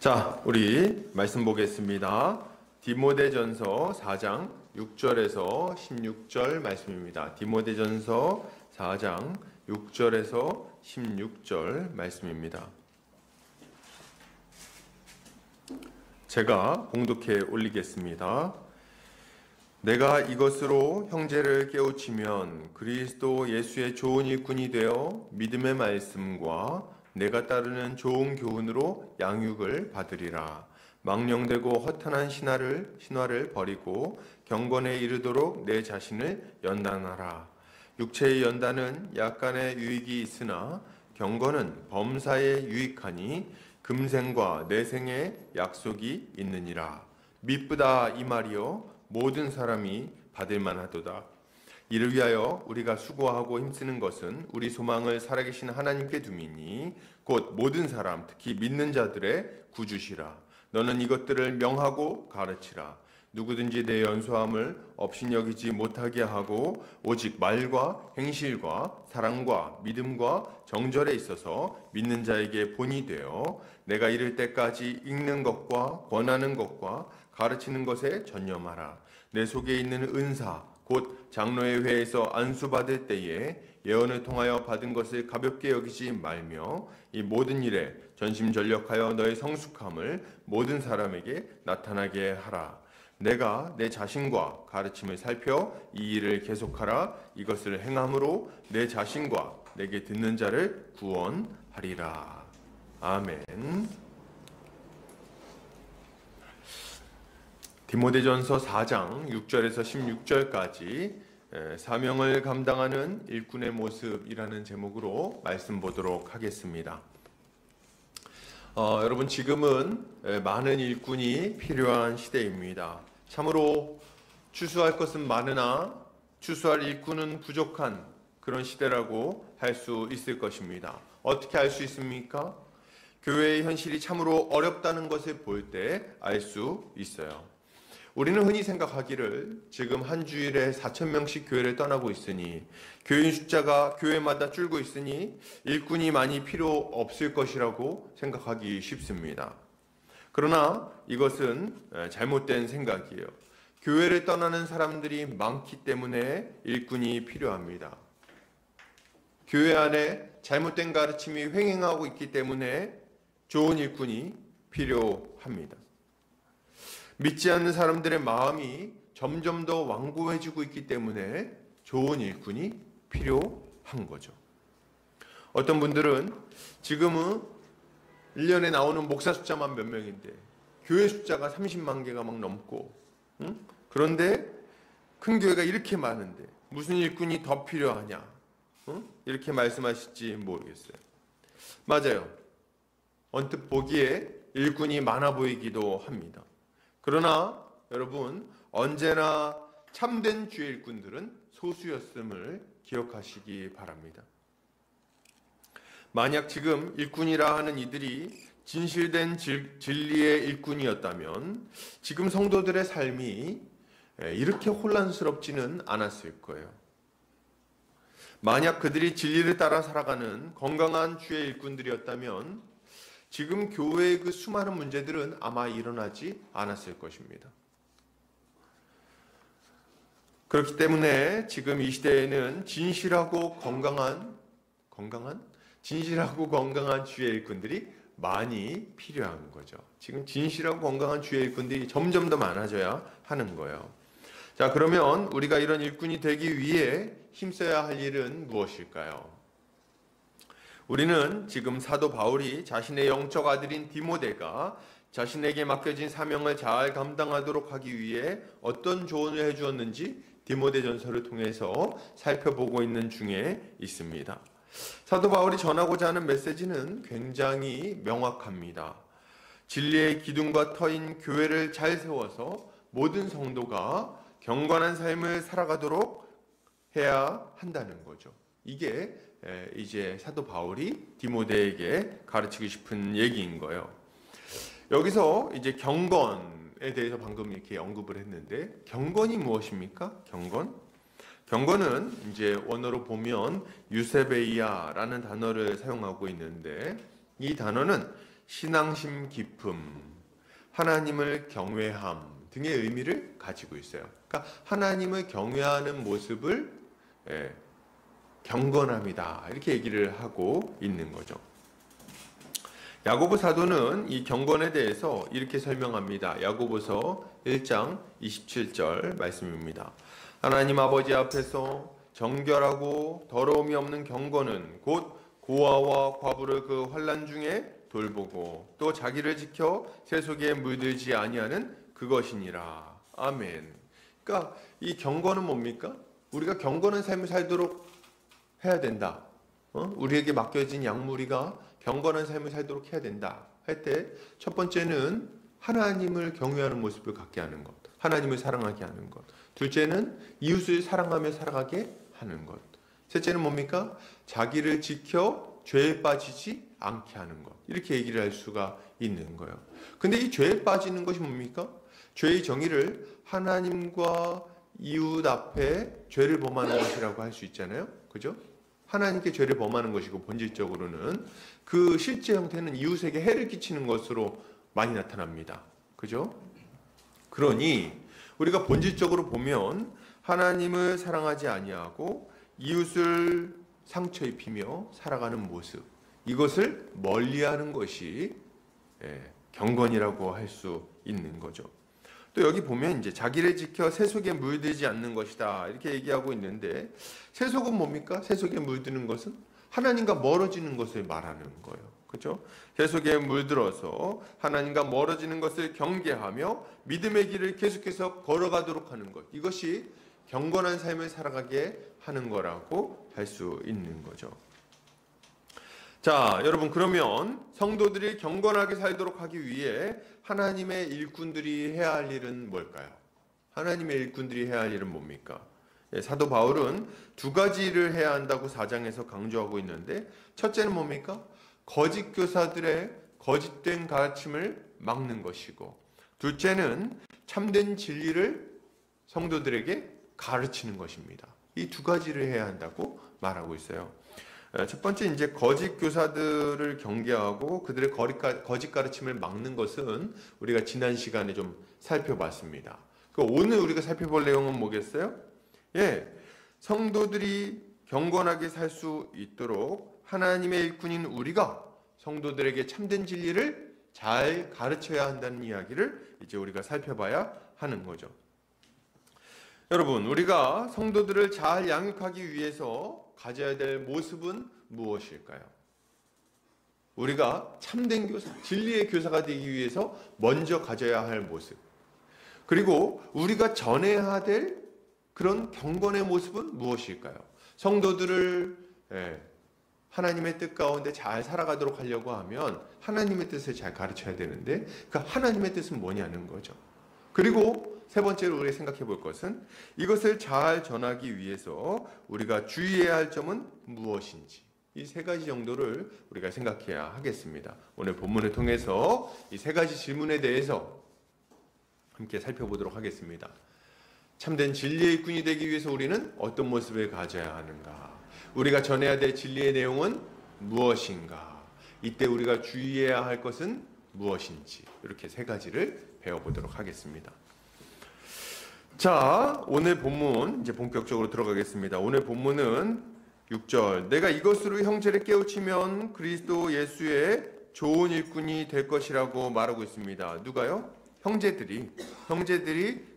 자, 우리 말씀 보겠습니다. 디모데전서 4장 6절에서 16절 말씀입니다. 디모데전서 4장 6절에서 16절 말씀입니다. 제가 봉독해 올리겠습니다. 내가 이것으로 형제를 깨우치면 그리스도 예수의 좋은 일꾼이 되어 믿음의 말씀과 내가 따르는 좋은 교훈으로 양육을 받으리라. 망령되고 허탄한 신화를 버리고 경건에 이르도록 내 자신을 연단하라. 육체의 연단은 약간의 유익이 있으나 경건은 범사에 유익하니 금생과 내생의 약속이 있느니라. 미쁘다 이 말이요 모든 사람이 받을 만하도다. 이를 위하여 우리가 수고하고 힘쓰는 것은 우리 소망을 살아계신 하나님께 둠이니 곧 모든 사람 특히 믿는 자들의 구주시라. 너는 이것들을 명하고 가르치라. 누구든지 내 연소함을 업신여기지 못하게 하고 오직 말과 행실과 사랑과 믿음과 정절에 있어서 믿는 자에게 본이 되어 내가 이를 때까지 읽는 것과 권하는 것과 가르치는 것에 전념하라. 내 속에 있는 은사 곧 장로의 회에서 안수받을 때에 예언을 통하여 받은 것을 가볍게 여기지 말며 이 모든 일에 전심전력하여 너의 성숙함을 모든 사람에게 나타나게 하라. 내가 내 자신과 가르침을 살펴 이 일을 계속하라. 이것을 행함으로 내 자신과 내게 듣는 자를 구원하리라. 아멘. 디모데전서 4장 6절에서 16절까지 사명을 감당하는 일꾼의 모습이라는 제목으로 말씀 보도록 하겠습니다. 여러분 지금은 많은 일꾼이 필요한 시대입니다. 참으로 추수할 것은 많으나 추수할 일꾼은 부족한 그런 시대라고 할 수 있을 것입니다. 어떻게 알 수 있습니까? 교회의 현실이 참으로 어렵다는 것을 볼 때 알 수 있어요. 우리는 흔히 생각하기를 지금 한 주일에 4,000명씩 교회를 떠나고 있으니 교인 숫자가 교회마다 줄고 있으니 일꾼이 많이 필요 없을 것이라고 생각하기 쉽습니다. 그러나 이것은 잘못된 생각이에요. 교회를 떠나는 사람들이 많기 때문에 일꾼이 필요합니다. 교회 안에 잘못된 가르침이 횡행하고 있기 때문에 좋은 일꾼이 필요합니다. 믿지 않는 사람들의 마음이 점점 더 완고해지고 있기 때문에 좋은 일꾼이 필요한 거죠. 어떤 분들은 지금은 1년에 나오는 목사 숫자만 몇 명인데 교회 숫자가 30만 개가 막 넘고 그런데 큰 교회가 이렇게 많은데 무슨 일꾼이 더 필요하냐 이렇게 말씀하실지 모르겠어요. 맞아요. 언뜻 보기에 일꾼이 많아 보이기도 합니다. 그러나 여러분 언제나 참된 주의 일꾼들은 소수였음을 기억하시기 바랍니다. 만약 지금 일꾼이라 하는 이들이 진실된 진리의 일꾼이었다면 지금 성도들의 삶이 이렇게 혼란스럽지는 않았을 거예요. 만약 그들이 진리를 따라 살아가는 건강한 주의 일꾼들이었다면 지금 교회의 그 수많은 문제들은 아마 일어나지 않았을 것입니다. 그렇기 때문에 지금 이 시대에는 진실하고 건강한 주의 일꾼들이 많이 필요한 거죠. 지금 진실하고 건강한 주의 일꾼들이 점점 더 많아져야 하는 거예요. 자, 그러면 우리가 이런 일꾼이 되기 위해 힘써야 할 일은 무엇일까요? 우리는 지금 사도 바울이 자신의 영적 아들인 디모데가 자신에게 맡겨진 사명을 잘 감당하도록 하기 위해 어떤 조언을 해주었는지 디모데전서를 통해서 살펴보고 있는 중에 있습니다. 사도 바울이 전하고자 하는 메시지는 굉장히 명확합니다. 진리의 기둥과 터인 교회를 잘 세워서 모든 성도가 경건한 삶을 살아가도록 해야 한다는 거죠. 이게 이제 사도 바울이 디모데에게 가르치고 싶은 얘기인 거예요. 여기서 이제 경건에 대해서 방금 이렇게 언급을 했는데 경건이 무엇입니까? 경건은 이제 원어로 보면 유세베이아라는 단어를 사용하고 있는데 이 단어는 신앙심 깊음, 하나님을 경외함 등의 의미를 가지고 있어요. 그러니까 하나님을 경외하는 모습을 경건함이다 이렇게 얘기를 하고 있는 거죠. 야고보 사도는 이 경건에 대해서 이렇게 설명합니다. 야고보서 1장 27절 말씀입니다. 하나님 아버지 앞에서 정결하고 더러움이 없는 경건은 곧 고아와 과부를 그 환난 중에 돌보고 또 자기를 지켜 세속에 물들지 아니하는 그것이니라. 아멘. 그러니까 이 경건은 뭡니까? 우리가 경건한 삶을 살도록 해야 된다. 우리에게 맡겨진 양무리가 경건한 삶을 살도록 해야 된다 할 때 첫 번째는 하나님을 경외하는 모습을 갖게 하는 것, 하나님을 사랑하게 하는 것. 둘째는 이웃을 사랑하며 살아가게 하는 것. 셋째는 뭡니까? 자기를 지켜 죄에 빠지지 않게 하는 것. 이렇게 얘기를 할 수가 있는 거예요. 근데 이 죄에 빠지는 것이 뭡니까? 죄의 정의를 하나님과 이웃 앞에 죄를 범하는 것이라고 할 수 있잖아요. 그죠? 하나님께 죄를 범하는 것이고 본질적으로는 그 실제 형태는 이웃에게 해를 끼치는 것으로 많이 나타납니다. 그죠? 그러니 우리가 본질적으로 보면 하나님을 사랑하지 아니하고 이웃을 상처 입히며 살아가는 모습, 이것을 멀리하는 것이 경건이라고 할 수 있는 거죠. 또 여기 보면 이제 자기를 지켜 세속에 물들지 않는 것이다 이렇게 얘기하고 있는데, 세속은 뭡니까? 세속에 물드는 것은 하나님과 멀어지는 것을 말하는 거예요. 그렇죠? 세속에 물들어서 하나님과 멀어지는 것을 경계하며 믿음의 길을 계속해서 걸어가도록 하는 것, 이것이 경건한 삶을 살아가게 하는 거라고 할 수 있는 거죠. 자, 여러분, 그러면 성도들이 경건하게 살도록 하기 위해 하나님의 일꾼들이 해야 할 일은 뭘까요? 하나님의 일꾼들이 해야 할 일은 뭡니까? 사도 바울은 두 가지를 해야 한다고 4장에서 강조하고 있는데, 첫째는 뭡니까? 거짓 교사들의 거짓된 가르침을 막는 것이고, 둘째는 참된 진리를 성도들에게 가르치는 것입니다. 이 두 가지를 해야 한다고 말하고 있어요. 첫 번째, 이제 거짓 교사들을 경계하고 그들의 거짓 가르침을 막는 것은 우리가 지난 시간에 좀 살펴봤습니다. 오늘 우리가 살펴볼 내용은 뭐겠어요? 성도들이 경건하게 살 수 있도록 하나님의 일꾼인 우리가 성도들에게 참된 진리를 잘 가르쳐야 한다는 이야기를 이제 우리가 살펴봐야 하는 거죠. 여러분, 우리가 성도들을 잘 양육하기 위해서 가져야 될 모습은 무엇일까요? 우리가 참된 교사, 진리의 교사가 되기 위해서 먼저 가져야 할 모습, 그리고 우리가 전해야 될 그런 경건의 모습은 무엇일까요? 성도들을 하나님의 뜻 가운데 잘 살아가도록 하려고 하면 하나님의 뜻을 잘 가르쳐야 되는데, 그 하나님의 뜻은 뭐냐는 거죠. 그리고 세 번째로 우리가 생각해 볼 것은 이것을 잘 전하기 위해서 우리가 주의해야 할 점은 무엇인지, 이 세 가지 정도를 우리가 생각해야 하겠습니다. 오늘 본문을 통해서 이 세 가지 질문에 대해서 함께 살펴보도록 하겠습니다. 참된 진리의 일꾼이 되기 위해서 우리는 어떤 모습을 가져야 하는가? 우리가 전해야 될 진리의 내용은 무엇인가? 이때 우리가 주의해야 할 것은 무엇인지, 이렇게 세 가지를 배워보도록 하겠습니다. 자, 오늘 본문 이제 본격적으로 들어가겠습니다. 오늘 본문은 6절, 내가 이것으로 형제를 깨우치면 그리스도 예수의 좋은 일꾼이 될 것이라고 말하고 있습니다. 누가요? 형제들이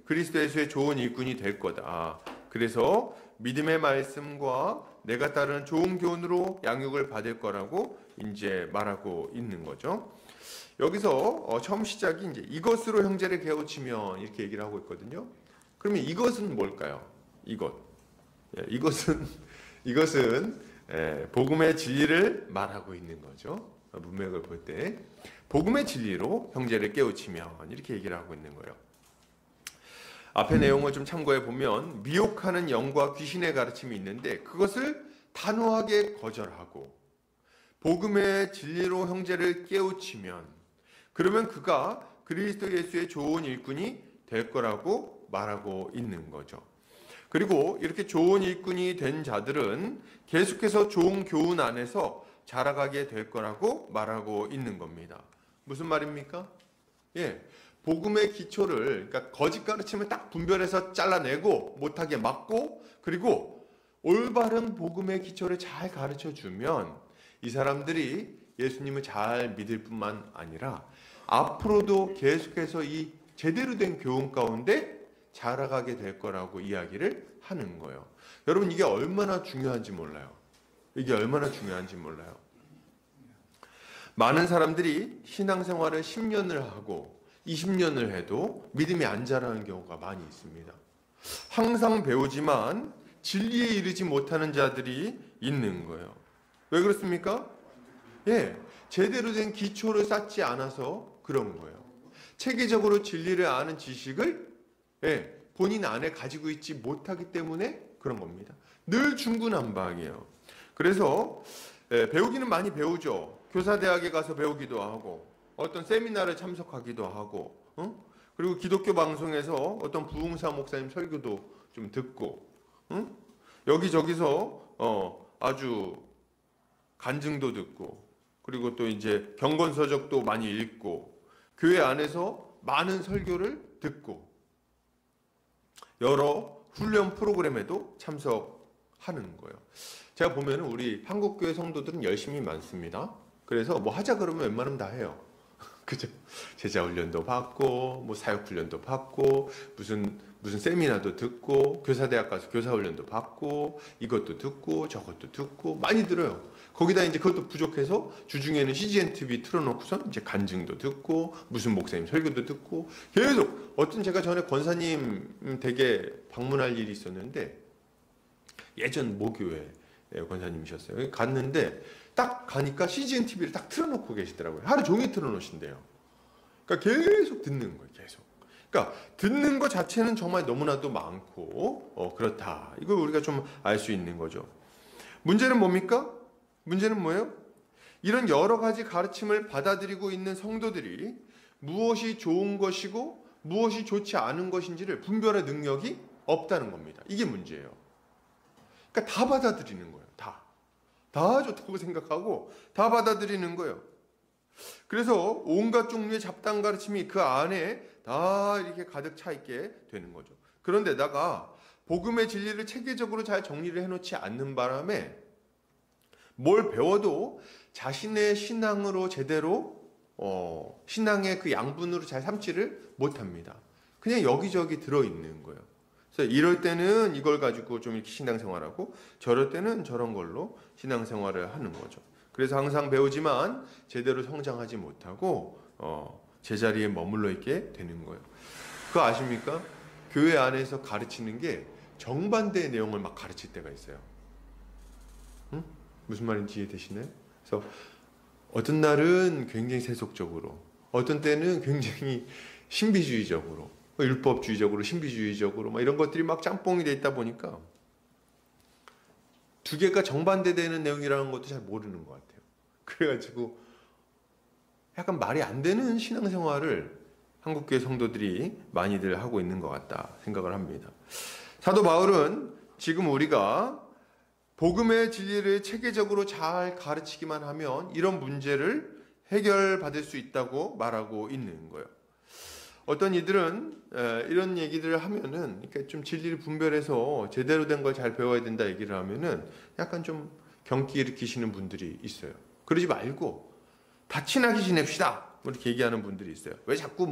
그리스도 예수의 좋은 일꾼이 될 거다. 그래서 믿음의 말씀과 내가 따르는 좋은 교훈으로 양육을 받을 거라고 이제 말하고 있는 거죠. 여기서 처음 시작이 이제 이것으로 형제를 깨우치면 이렇게 얘기를 하고 있거든요. 그러면 이것은 뭘까요? 이것은 복음의 진리를 말하고 있는 거죠. 문맥을 볼 때 복음의 진리로 형제를 깨우치면 이렇게 얘기를 하고 있는 거예요. 앞의 내용을 좀 참고해 보면 미혹하는 영과 귀신의 가르침이 있는데 그것을 단호하게 거절하고 복음의 진리로 형제를 깨우치면, 그러면 그가 그리스도 예수의 좋은 일꾼이 될 거라고 말하고 있는 거죠. 그리고 이렇게 좋은 일꾼이 된 자들은 계속해서 좋은 교훈 안에서 자라가게 될 거라고 말하고 있는 겁니다. 무슨 말입니까? 예, 복음의 기초를, 그러니까 거짓 가르침을 딱 분별해서 잘라내고 못하게 막고, 그리고 올바른 복음의 기초를 잘 가르쳐 주면 이 사람들이 예수님을 잘 믿을 뿐만 아니라 앞으로도 계속해서 이 제대로 된 교훈 가운데 자라가게 될 거라고 이야기를 하는 거예요. 여러분, 이게 얼마나 중요한지 몰라요. 이게 얼마나 중요한지 몰라요. 많은 사람들이 신앙생활을 10년을 하고 20년을 해도 믿음이 안 자라는 경우가 많이 있습니다. 항상 배우지만 진리에 이르지 못하는 자들이 있는 거예요. 왜 그렇습니까? 예, 제대로 된 기초를 쌓지 않아서 그런 거예요. 체계적으로 진리를 아는 지식을 본인 안에 가지고 있지 못하기 때문에 그런 겁니다. 늘 중구난방이에요. 그래서 배우기는 많이 배우죠. 교사대학에 가서 배우기도 하고 어떤 세미나를 참석하기도 하고 그리고 기독교 방송에서 어떤 부흥사 목사님 설교도 좀 듣고 여기저기서 아주 간증도 듣고 그리고 또 이제 경건서적도 많이 읽고 교회 안에서 많은 설교를 듣고 여러 훈련 프로그램에도 참석하는 거예요. 제가 보면 우리 한국교회 성도들은 열심히 많습니다. 그래서 뭐 하자 그러면 웬만하면 다 해요. 그죠? 제자 훈련도 받고 뭐 사역 훈련도 받고 무슨 세미나도 듣고 교사대학 가서 교사 훈련도 받고 이것도 듣고 저것도 듣고 많이 들어요. 거기다 이제 그것도 부족해서 주중에는 CGN TV 틀어놓고선 이제 간증도 듣고 무슨 목사님 설교도 듣고 계속 어떤 제가 전에 권사님 댁에 방문할 일이 있었는데 예전 모교회 권사님이셨어요. 갔는데 딱 가니까 CGN TV를 딱 틀어놓고 계시더라고요. 하루 종일 틀어놓으신대요. 그러니까 계속 듣는 거예요. 계속. 그러니까 듣는 것 자체는 정말 너무나도 많고 그렇다. 이걸 우리가 좀 알 수 있는 거죠. 문제는 뭡니까? 문제는 뭐예요? 이런 여러 가지 가르침을 받아들이고 있는 성도들이 무엇이 좋은 것이고 무엇이 좋지 않은 것인지를 분별할 능력이 없다는 겁니다. 이게 문제예요. 그러니까 다 받아들이는 거예요. 다 좋다고 생각하고 다 받아들이는 거예요. 그래서 온갖 종류의 잡다한 가르침이 그 안에 다 이렇게 가득 차 있게 되는 거죠. 그런데다가 복음의 진리를 체계적으로 잘 정리를 해놓지 않는 바람에 뭘 배워도 자신의 신앙으로 제대로 신앙의 그 양분으로 잘 삼지를 못합니다. 그냥 여기저기 들어있는 거예요. 그래서 이럴 때는 이걸 가지고 좀 이렇게 신앙생활하고 저럴 때는 저런 걸로 신앙생활을 하는 거죠. 그래서 항상 배우지만 제대로 성장하지 못하고 제자리에 머물러 있게 되는 거예요. 그거 아십니까? 교회 안에서 가르치는 게 정반대의 내용을 막 가르칠 때가 있어요. 응? 무슨 말인지 이해되시나요? 그래서 어떤 날은 굉장히 세속적으로, 어떤 때는 굉장히 신비주의적으로, 율법주의적으로, 신비주의적으로 막 이런 것들이 막 짬뽕이 돼 있다 보니까 두 개가 정반대되는 내용이라는 것도 잘 모르는 것 같아요. 그래가지고 약간 말이 안 되는 신앙생활을 한국교회 성도들이 많이들 하고 있는 것 같다 생각을 합니다. 사도 바울은 지금 우리가 복음의 진리를 체계적으로 잘 가르치기만 하면 이런 문제를 해결받을 수 있다고 말하고 있는 거예요. 어떤 이들은 이런 얘기들을 하면은 이렇게 좀 진리를 분별해서 제대로 된 걸 잘 배워야 된다 얘기를 하면은 약간 좀 경기 일으키시는 분들이 있어요. 그러지 말고 다 친하게 지냅시다. 이렇게 얘기하는 분들이 있어요. 왜 자꾸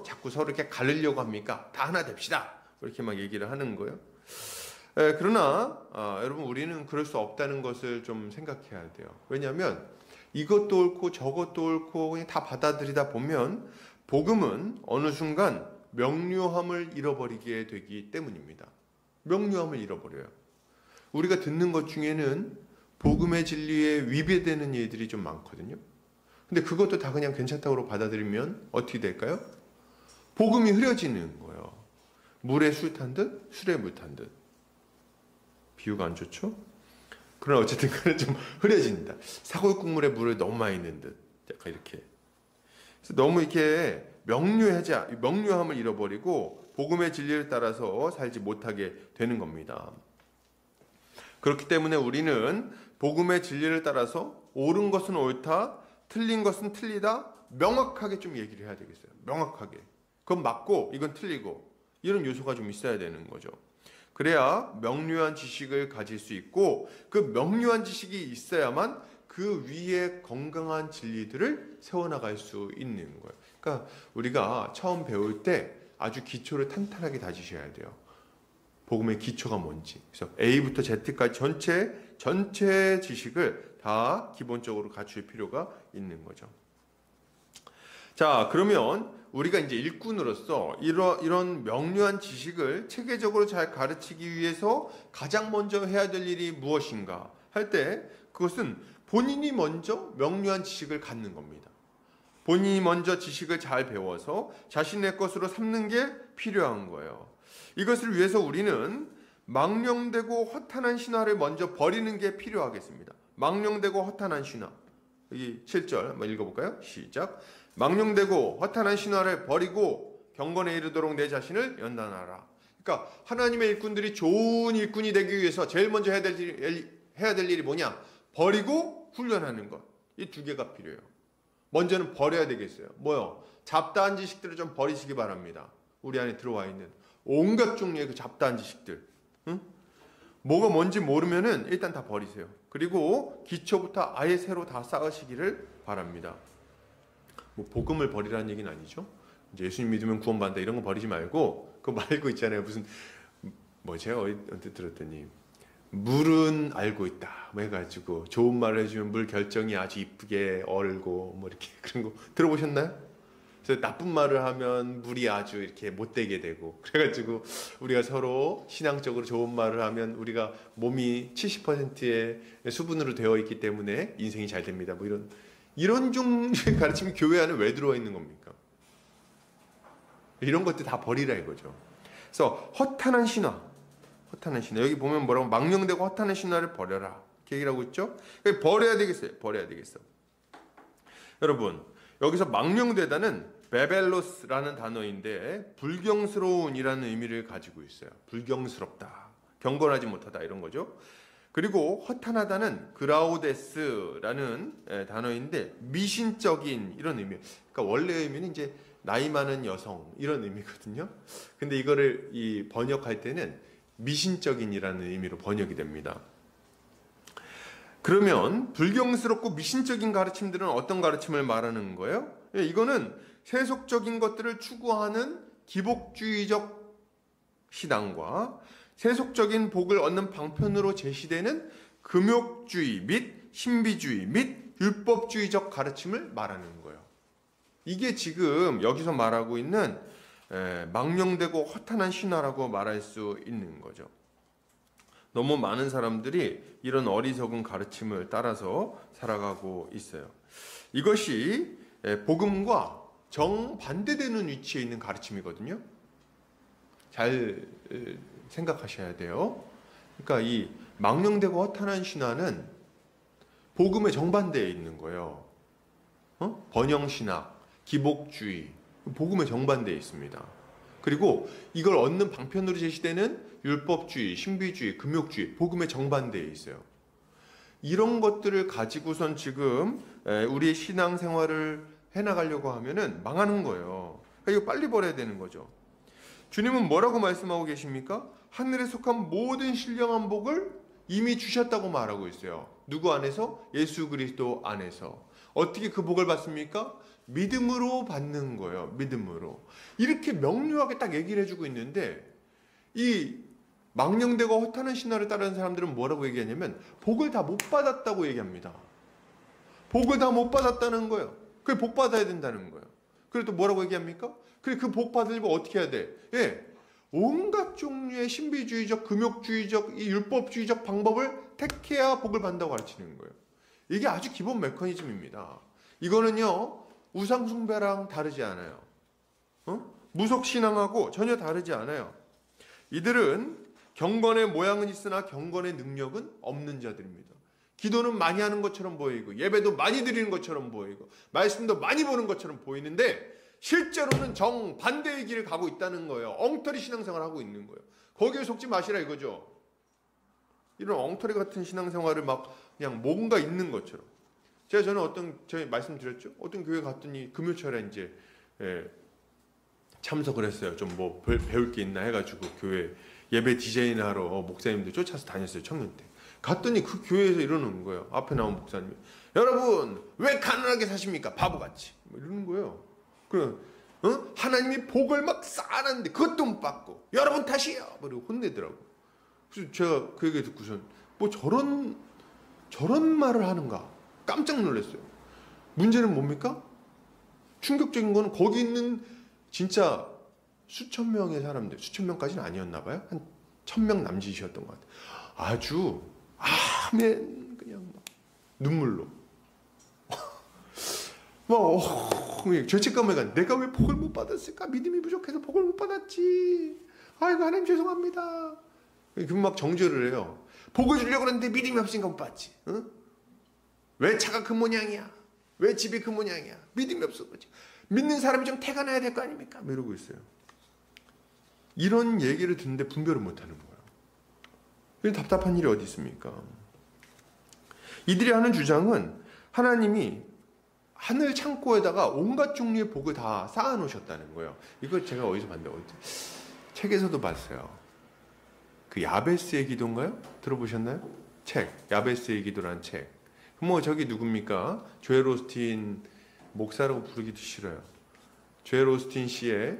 자꾸 서로 이렇게 가르려고 합니까? 다 하나 됩시다. 이렇게 막 얘기를 하는 거예요. 그러나 여러분 우리는 그럴 수 없다는 것을 좀 생각해야 돼요. 왜냐하면 이것도 옳고 저것도 옳고 그냥 다 받아들이다 보면 복음은 어느 순간 명료함을 잃어버리게 되기 때문입니다. 명료함을 잃어버려요. 우리가 듣는 것 중에는 복음의 진리에 위배되는 일들이 좀 많거든요. 근데 그것도 다 그냥 괜찮다고 받아들이면 어떻게 될까요? 복음이 흐려지는 거예요. 물에 술 탄 듯, 술에 물 탄 듯. 비유가 안 좋죠? 그러나 어쨌든 간에 좀 흐려진다. 사골국물에 물을 너무 많이 넣은 듯. 약간 이렇게. 그래서 너무 이렇게 명료함을 잃어버리고 복음의 진리를 따라서 살지 못하게 되는 겁니다. 그렇기 때문에 우리는 복음의 진리를 따라서 옳은 것은 옳다, 틀린 것은 틀리다 명확하게 좀 얘기를 해야 되겠어요. 명확하게. 그건 맞고 이건 틀리고 이런 요소가 좀 있어야 되는 거죠. 그래야 명료한 지식을 가질 수 있고 그 명료한 지식이 있어야만 그 위에 건강한 진리들을 세워나갈 수 있는 거예요. 그러니까 우리가 처음 배울 때 아주 기초를 탄탄하게 다지셔야 돼요. 복음의 기초가 뭔지. 그래서 A부터 Z까지 전체 지식을 다 기본적으로 갖출 필요가 있는 거죠. 자, 그러면 우리가 이제 일꾼으로서 이런 명료한 지식을 체계적으로 잘 가르치기 위해서 가장 먼저 해야 될 일이 무엇인가 할 때 그것은 본인이 먼저 명료한 지식을 갖는 겁니다. 본인이 먼저 지식을 잘 배워서 자신의 것으로 삼는 게 필요한 거예요. 이것을 위해서 우리는 망령되고 허탄한 신화를 먼저 버리는 게 필요하겠습니다. 망령되고 허탄한 신화. 여기 7절 한번 읽어볼까요? 시작. 망령되고 허탄한 신화를 버리고 경건에 이르도록 내 자신을 연단하라. 그러니까 하나님의 일꾼들이 좋은 일꾼이 되기 위해서 제일 먼저 해야 될 일이 뭐냐? 버리고 훈련하는 것. 이 두 개가 필요해요. 먼저는 버려야 되겠어요. 뭐요? 잡다한 지식들을 좀 버리시기 바랍니다. 우리 안에 들어와 있는 온갖 종류의 그 잡다한 지식들. 응? 뭐가 뭔지 모르면은 일단 다 버리세요. 그리고 기초부터 아예 새로 다 쌓으시기를 바랍니다. 뭐 복음을 버리라는 얘기는 아니죠. 이제 예수님 믿으면 구원받는다 이런 거 버리지 말고 그거 말고 있잖아요. 무슨 제가 언뜻 들었더니 물은 알고 있다 뭐 해가지고 좋은 말을 해주면 물 결정이 아주 이쁘게 얼고 뭐 이렇게 그런 거 들어보셨나요? 그래서 나쁜 말을 하면 물이 아주 이렇게 못되게 되고 그래가지고 우리가 서로 신앙적으로 좋은 말을 하면 우리가 몸이 70%의 수분으로 되어 있기 때문에 인생이 잘 됩니다. 뭐 이런 종류의 가르침이 교회 안에 왜 들어와 있는 겁니까? 이런 것들 다 버리라 이거죠. 그래서 허탄한 신화 여기 보면 뭐라고 망령되고 허탄한 신화를 버려라 이렇게 얘기를 하고 있죠. 버려야 되겠어요. 버려야 되겠어. 여러분 여기서 망령되다는 베벨로스라는 단어인데 불경스러운이라는 의미를 가지고 있어요. 불경스럽다, 경건하지 못하다 이런 거죠. 그리고 허탄하다는 그라우데스라는 단어인데 미신적인 이런 의미. 그러니까 원래 의미는 이제 나이 많은 여성 이런 의미거든요. 근데 이거를 번역할 때는 미신적인이라는 의미로 번역이 됩니다. 그러면 불경스럽고 미신적인 가르침들은 어떤 가르침을 말하는 거예요? 이거는 세속적인 것들을 추구하는 기복주의적 신앙과 세속적인 복을 얻는 방편으로 제시되는 금욕주의 및 신비주의 및 율법주의적 가르침을 말하는 거예요. 이게 지금 여기서 말하고 있는 망령되고 허탄한 신화라고 말할 수 있는 거죠. 너무 많은 사람들이 이런 어리석은 가르침을 따라서 살아가고 있어요. 이것이 복음과 정반대되는 위치에 있는 가르침이거든요. 잘 생각하셔야 돼요. 그러니까 이 망령되고 허탄한 신화는 복음의 정반대에 있는 거예요. 번영신학, 기복주의, 복음의 정반대에 있습니다. 그리고 이걸 얻는 방편으로 제시되는 율법주의, 신비주의, 금욕주의, 복음의 정반대에 있어요. 이런 것들을 가지고선 지금 우리의 신앙생활을 해나가려고 하면은 망하는 거예요. 그러니까 이거 빨리 버려야 되는 거죠. 주님은 뭐라고 말씀하고 계십니까? 하늘에 속한 모든 신령한 복을 이미 주셨다고 말하고 있어요. 누구 안에서? 예수 그리스도 안에서. 어떻게 그 복을 받습니까? 믿음으로 받는 거예요. 믿음으로. 이렇게 명료하게 딱 얘기를 해주고 있는데 이 망령되고 허탄한 신화를 따르는 사람들은 뭐라고 얘기하냐면 복을 다 못 받았다고 얘기합니다. 복을 다 못 받았다는 거예요. 그래 복 받아야 된다는 거예요. 그리고 또 뭐라고 얘기합니까? 그래 그 복 받으려면 어떻게 해야 돼? 온갖 종류의 신비주의적, 금욕주의적, 이 율법주의적 방법을 택해야 복을 받는다고 가르치는 거예요. 이게 아주 기본 메커니즘입니다. 이거는요 우상숭배랑 다르지 않아요. 무속신앙하고 전혀 다르지 않아요. 이들은 경건의 모양은 있으나 경건의 능력은 없는 자들입니다. 기도는 많이 하는 것처럼 보이고 예배도 많이 드리는 것처럼 보이고 말씀도 많이 보는 것처럼 보이는데 실제로는 정반대의 길을 가고 있다는 거예요. 엉터리 신앙생활을 하고 있는 거예요. 거기에 속지 마시라 이거죠. 이런 엉터리 같은 신앙생활을 막 그냥 뭔가 있는 것처럼 저는 저희 말씀드렸죠. 어떤 교회 갔더니 금요철에 이제 참석을 했어요. 좀 뭐 배울 게 있나 해가지고 교회 예배 디자인하러 목사님들 쫓아서 다녔어요. 청년 때. 갔더니 그 교회에서 이러는 거예요. 앞에 나온 목사님이 여러분 왜 가난하게 사십니까? 바보같이 뭐 이러는 거예요. 하나님이 복을 막 쌓아놨는데 그것도 못 받고 여러분 탓이에요. 그리고 혼내더라고. 그래서 제가 그 얘기 듣고선 뭐 저런 말을 하는가 깜짝 놀랐어요. 문제는 뭡니까? 충격적인 거는 거기 있는 진짜 수천 명의 사람들, 수천 명까지는 아니었나 봐요. 한 1000명 남짓이었던 것 같아요. 아주 아멘 그냥 막 눈물로 죄책감에 간 내가 왜 복을 못 받았을까? 믿음이 부족해서 복을 못 받았지. 아이고 하나님 죄송합니다. 막 정죄를 해요. 복을 주려고 그랬는데 믿음이 없으니까 못 받지. 응? 왜 차가 그 모양이야? 왜 집이 그 모양이야? 믿음이 없어 그렇지. 믿는 사람이 좀 태가 나야 될 거 아닙니까? 이러고 있어요. 이런 얘기를 듣는데 분별을 못하는 거예요. 답답한 일이 어디 있습니까? 이들이 하는 주장은 하나님이 하늘 창고에다가 온갖 종류의 복을 다 쌓아놓으셨다는 거예요. 이거 제가 어디서 봤는데 책에서도 봤어요. 그 야베스의 기도인가요? 들어보셨나요? 책 야베스의 기도라는 책. 뭐 저기 누굽니까? 조엘 오스틴 목사라고 부르기도 싫어요. 조엘 오스틴 씨의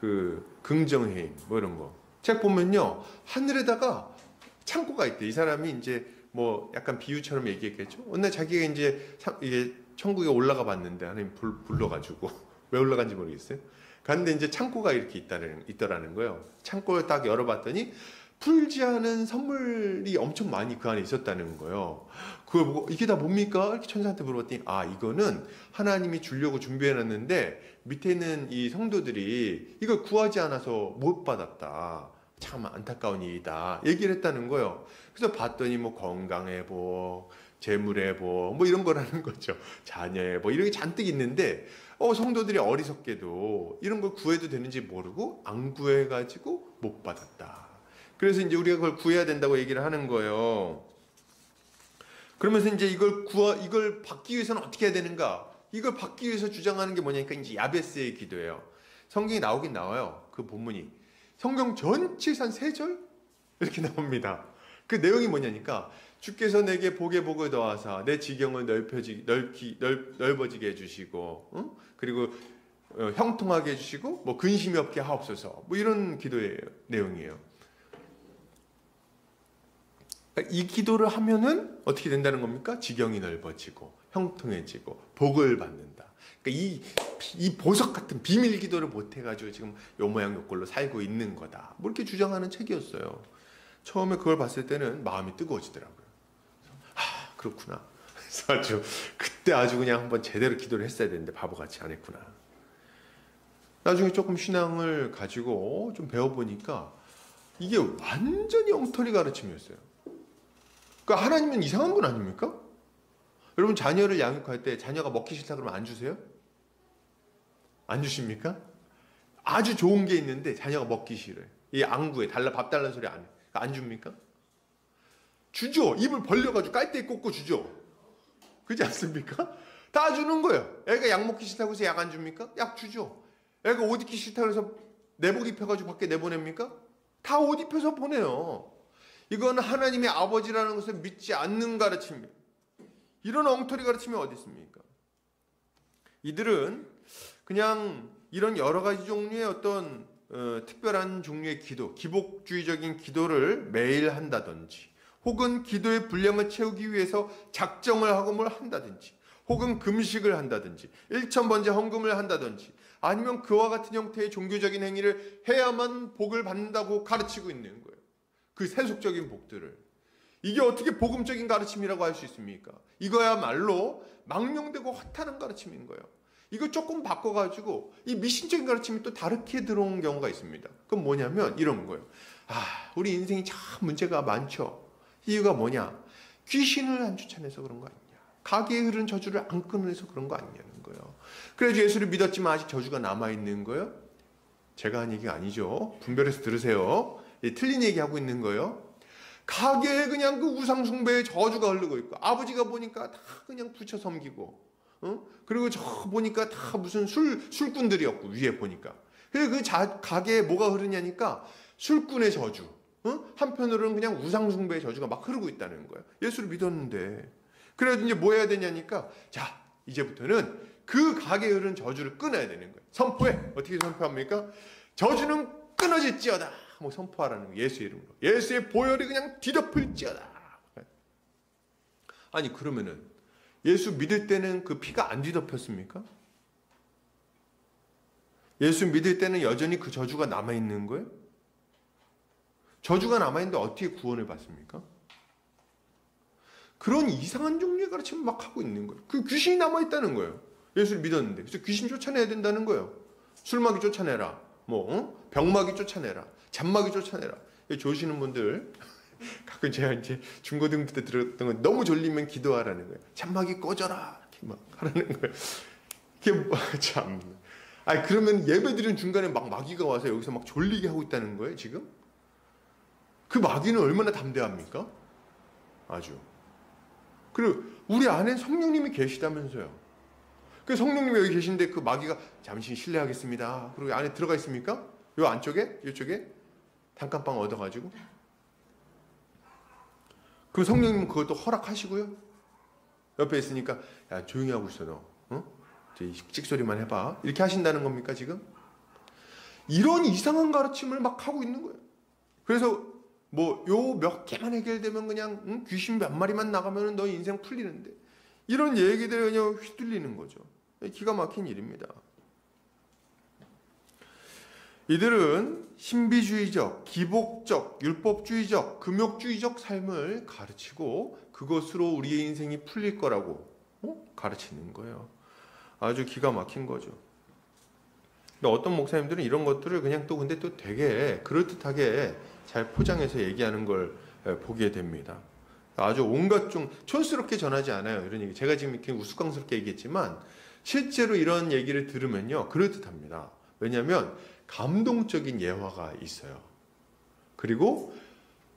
그 긍정해임 뭐 이런 거. 책 보면요 하늘에다가 창고가 있대. 이 사람이 이제 뭐 약간 비유처럼 얘기했겠죠. 어느 날 자기가 이제 이게 천국에 올라가 봤는데 하나님 불러가지고 왜 올라간지 모르겠어요. 갔는데 이제 창고가 이렇게 있더라는 거예요. 창고를 딱 열어봤더니 풀지 않은 선물이 엄청 많이 그 안에 있었다는 거예요. 그걸 보고 이게 다 뭡니까? 이렇게 천사한테 물어봤더니 이거는 하나님이 주려고 준비해놨는데 밑에 있는 이 성도들이 이걸 구하지 않아서 못 받았다. 참 안타까운 일이다. 얘기를 했다는 거예요. 그래서 봤더니 뭐 건강의 복, 재물의 복, 뭐 이런 거라는 거죠. 자녀의 복 이런 게 잔뜩 있는데 성도들이 어리석게도 이런 걸 구해도 되는지 모르고 안 구해가지고 못 받았다. 그래서 이제 우리가 그걸 구해야 된다고 얘기를 하는 거예요. 그러면서 이제 이걸 받기 위해서는 어떻게 해야 되는가? 이걸 받기 위해서 주장하는 게 뭐냐니까 이제 야베스의 기도예요. 성경이 나오긴 나와요. 그 본문이. 성경 전체에서 한 3절? 이렇게 나옵니다. 그 내용이 뭐냐니까 주께서 내게 복의 복을 더하사 내 지경을 넓어지게 해주시고 그리고 형통하게 해주시고 뭐 근심이 없게 하옵소서 뭐 이런 기도의 내용이에요. 이 기도를 하면은 어떻게 된다는 겁니까? 지경이 넓어지고 형통해지고 복을 받는다. 그러니까 이 보석 같은 비밀 기도를 못 해가지고 지금 요 모양 요 꼴로 살고 있는 거다. 뭐 이렇게 주장하는 책이었어요. 처음에 그걸 봤을 때는 마음이 뜨거워지더라고요. 그렇구나. 그래서 그때 아주 그냥 한번 제대로 기도를 했어야 되는데 바보같이 안 했구나. 나중에 조금 신앙을 가지고 좀 배워보니까 이게 완전히 엉터리 가르침이었어요. 그러니까 하나님은 이상한 분 아닙니까? 여러분 자녀를 양육할 때 자녀가 먹기 싫다 그러면 안 주세요? 안 주십니까? 아주 좋은 게 있는데 자녀가 먹기 싫어요. 이 안구에 밥 달라는 소리 안 해. 안 줍니까? 주죠. 입을 벌려가지고 깔때기 꽂고 주죠. 그렇지 않습니까? 다 주는 거예요. 애가 약 먹기 싫다고 해서 약 안 줍니까? 약 주죠. 애가 옷 입기 싫다고 해서 내복 입혀가지고 밖에 내보냅니까? 다 옷 입혀서 보내요. 이건 하나님의 아버지라는 것을 믿지 않는 가르침입니다. 이런 엉터리 가르침이 어디 있습니까? 이들은 그냥 이런 여러 가지 종류의 어떤 특별한 종류의 기도, 기복주의적인 기도를 매일 한다든지 혹은 기도의 분량을 채우기 위해서 작정을 하고 뭘 한다든지 혹은 금식을 한다든지 일천번제 헌금을 한다든지 아니면 그와 같은 형태의 종교적인 행위를 해야만 복을 받는다고 가르치고 있는 거예요. 그 세속적인 복들을. 이게 어떻게 복음적인 가르침이라고 할 수 있습니까? 이거야말로 망령되고 허탄한 가르침인 거예요. 이거 조금 바꿔가지고 이 미신적인 가르침이 또 다르게 들어온 경우가 있습니다. 그건 뭐냐면 이런 거예요. 우리 인생이 참 문제가 많죠. 이유가 뭐냐? 귀신을 안 쫓아내서 그런 거 아니냐? 가게에 흐르는 저주를 안 끊어내서 그런 거 아니냐는 거예요. 그래서 예수를 믿었지만 아직 저주가 남아있는 거예요? 제가 한 얘기가 아니죠. 분별해서 들으세요. 틀린 얘기하고 있는 거예요. 가게에 그냥 그 우상숭배의 저주가 흐르고 있고, 아버지가 보니까 다 그냥 부처 섬기고, 그리고 저 보니까 다 무슨 술꾼들이었고, 위에 보니까. 그래서 가게에 뭐가 흐르냐니까 술꾼의 저주, 한편으로는 그냥 우상숭배의 저주가 막 흐르고 있다는 거예요. 예수를 믿었는데. 그래서 이제 뭐 해야 되냐니까, 자, 이제부터는 그 가게에 흐르는 저주를 끊어야 되는 거예요. 선포해. 어떻게 선포합니까? 저주는 끊어질지어다. 뭐 선포하라는 거예요. 예수의 이름으로. 예수의 보혈이 그냥 뒤덮을지어다. 아니, 그러면은 예수 믿을 때는 그 피가 안 뒤덮였습니까? 예수 믿을 때는 여전히 그 저주가 남아있는 거예요? 저주가 남아있는데 어떻게 구원을 받습니까? 그런 이상한 종류의 가르침을 막 하고 있는 거예요. 그 귀신이 남아있다는 거예요. 예수를 믿었는데. 그래서 귀신 쫓아내야 된다는 거예요. 술마귀 쫓아내라. 병마귀 쫓아내라. 잔마귀 쫓아내라. 조시는 분들, 가끔 제가 이제 중고등부 때 들었던 건 너무 졸리면 기도하라는 거예요. 잔마귀 꺼져라. 이렇게 막 하라는 거예요. 이게 참. 아니, 그러면 예배 드리는 중간에 막 마귀가 와서 여기서 막 졸리게 하고 있다는 거예요, 지금? 그 마귀는 얼마나 담대합니까? 아주. 그리고 우리 안에 성령님이 계시다면서요. 그 성령님이 여기 계신데 그 마귀가 잠시 실례하겠습니다. 그리고 안에 들어가 있습니까? 요 안쪽에? 이쪽에? 단칸방 얻어가지고? 그럼 성령님은 그것도 허락하시고요? 옆에 있으니까, 야, 조용히 하고 있어, 너. 찍소리만 해봐. 이렇게 하신다는 겁니까, 지금? 이런 이상한 가르침을 막 하고 있는 거예요. 그래서 요 몇 개만 해결되면 그냥 귀신 몇 마리만 나가면 너 인생 풀리는데, 이런 얘기들에 그냥 휘둘리는 거죠. 기가 막힌 일입니다. 이들은 신비주의적, 기복적, 율법주의적, 금욕주의적 삶을 가르치고 그것으로 우리의 인생이 풀릴 거라고 가르치는 거예요. 아주 기가 막힌 거죠. 근데 어떤 목사님들은 이런 것들을 그냥 근데 또 되게 그럴듯하게 잘 포장해서 얘기하는 걸 보게 됩니다. 아주 온갖 촌스럽게 전하지 않아요. 이런 얘기. 제가 지금 이렇게 우스꽝스럽게 얘기했지만 실제로 이런 얘기를 들으면요, 그럴듯합니다. 왜냐하면 감동적인 예화가 있어요. 그리고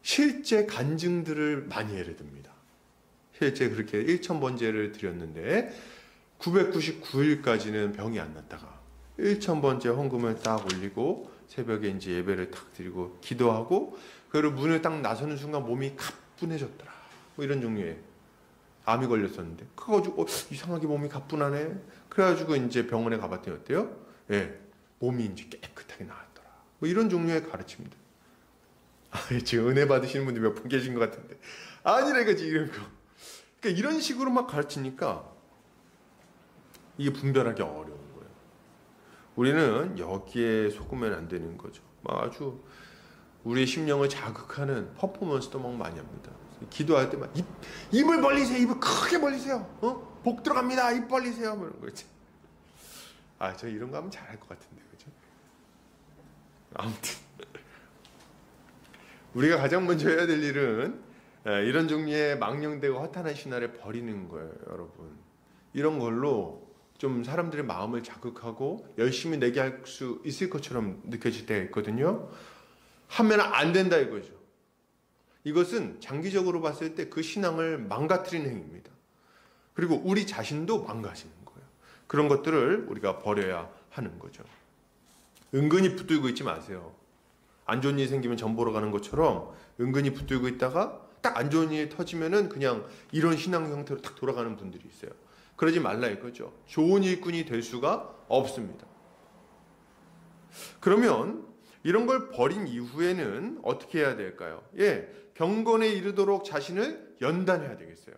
실제 간증들을 많이 예를 듭니다. 실제 그렇게 1000번제를 드렸는데 999일까지는 병이 안 났다가 1000번째 헌금을 딱 올리고 새벽에 이제 예배를 탁 드리고 기도하고, 그리고 문을 딱 나서는 순간 몸이 가뿐해졌더라. 뭐 이런 종류의 암이 걸렸었는데, 그래가지고 이상하게 몸이 가뿐하네. 그래가지고 이제 병원에 가봤더니 어때요? 예, 몸이 이제 깨끗하게 나았더라. 뭐 이런 종류의 가르침들. 지금 은혜 받으시는 분들 몇 분 계신 것 같은데, 아니라 이거지 이런 거. 그러니까 이런 식으로 막 가르치니까 이게 분별하기 어려운 거예요. 우리는 여기에 속으면 안 되는 거죠. 아주 우리의 심령을 자극하는 퍼포먼스도 막 많이 합니다. 기도할 때 막 입을 벌리세요. 입을 크게 벌리세요. 복 들어갑니다. 입 벌리세요. 뭐 이런 거 있지. 저 이런 거 하면 잘할 것 같은데, 그죠? 아무튼 우리가 가장 먼저 해야 될 일은 이런 종류의 망령되고 허탄한 신화를 버리는 거예요, 여러분. 이런 걸로 좀 사람들의 마음을 자극하고 열심히 내게 할 수 있을 것처럼 느껴질 때가 있거든요. 하면 안 된다 이거죠. 이것은 장기적으로 봤을 때 그 신앙을 망가뜨리는 행위입니다. 그리고 우리 자신도 망가지는 거예요. 그런 것들을 우리가 버려야 하는 거죠. 은근히 붙들고 있지 마세요. 안 좋은 일이 생기면 전 보러 가는 것처럼 은근히 붙들고 있다가 딱 안 좋은 일이 터지면은 그냥 이런 신앙 형태로 딱 돌아가는 분들이 있어요. 그러지 말라 이거죠. 좋은 일꾼이 될 수가 없습니다. 그러면 이런 걸 버린 이후에는 어떻게 해야 될까요? 경건에 이르도록 자신을 연단해야 되겠어요.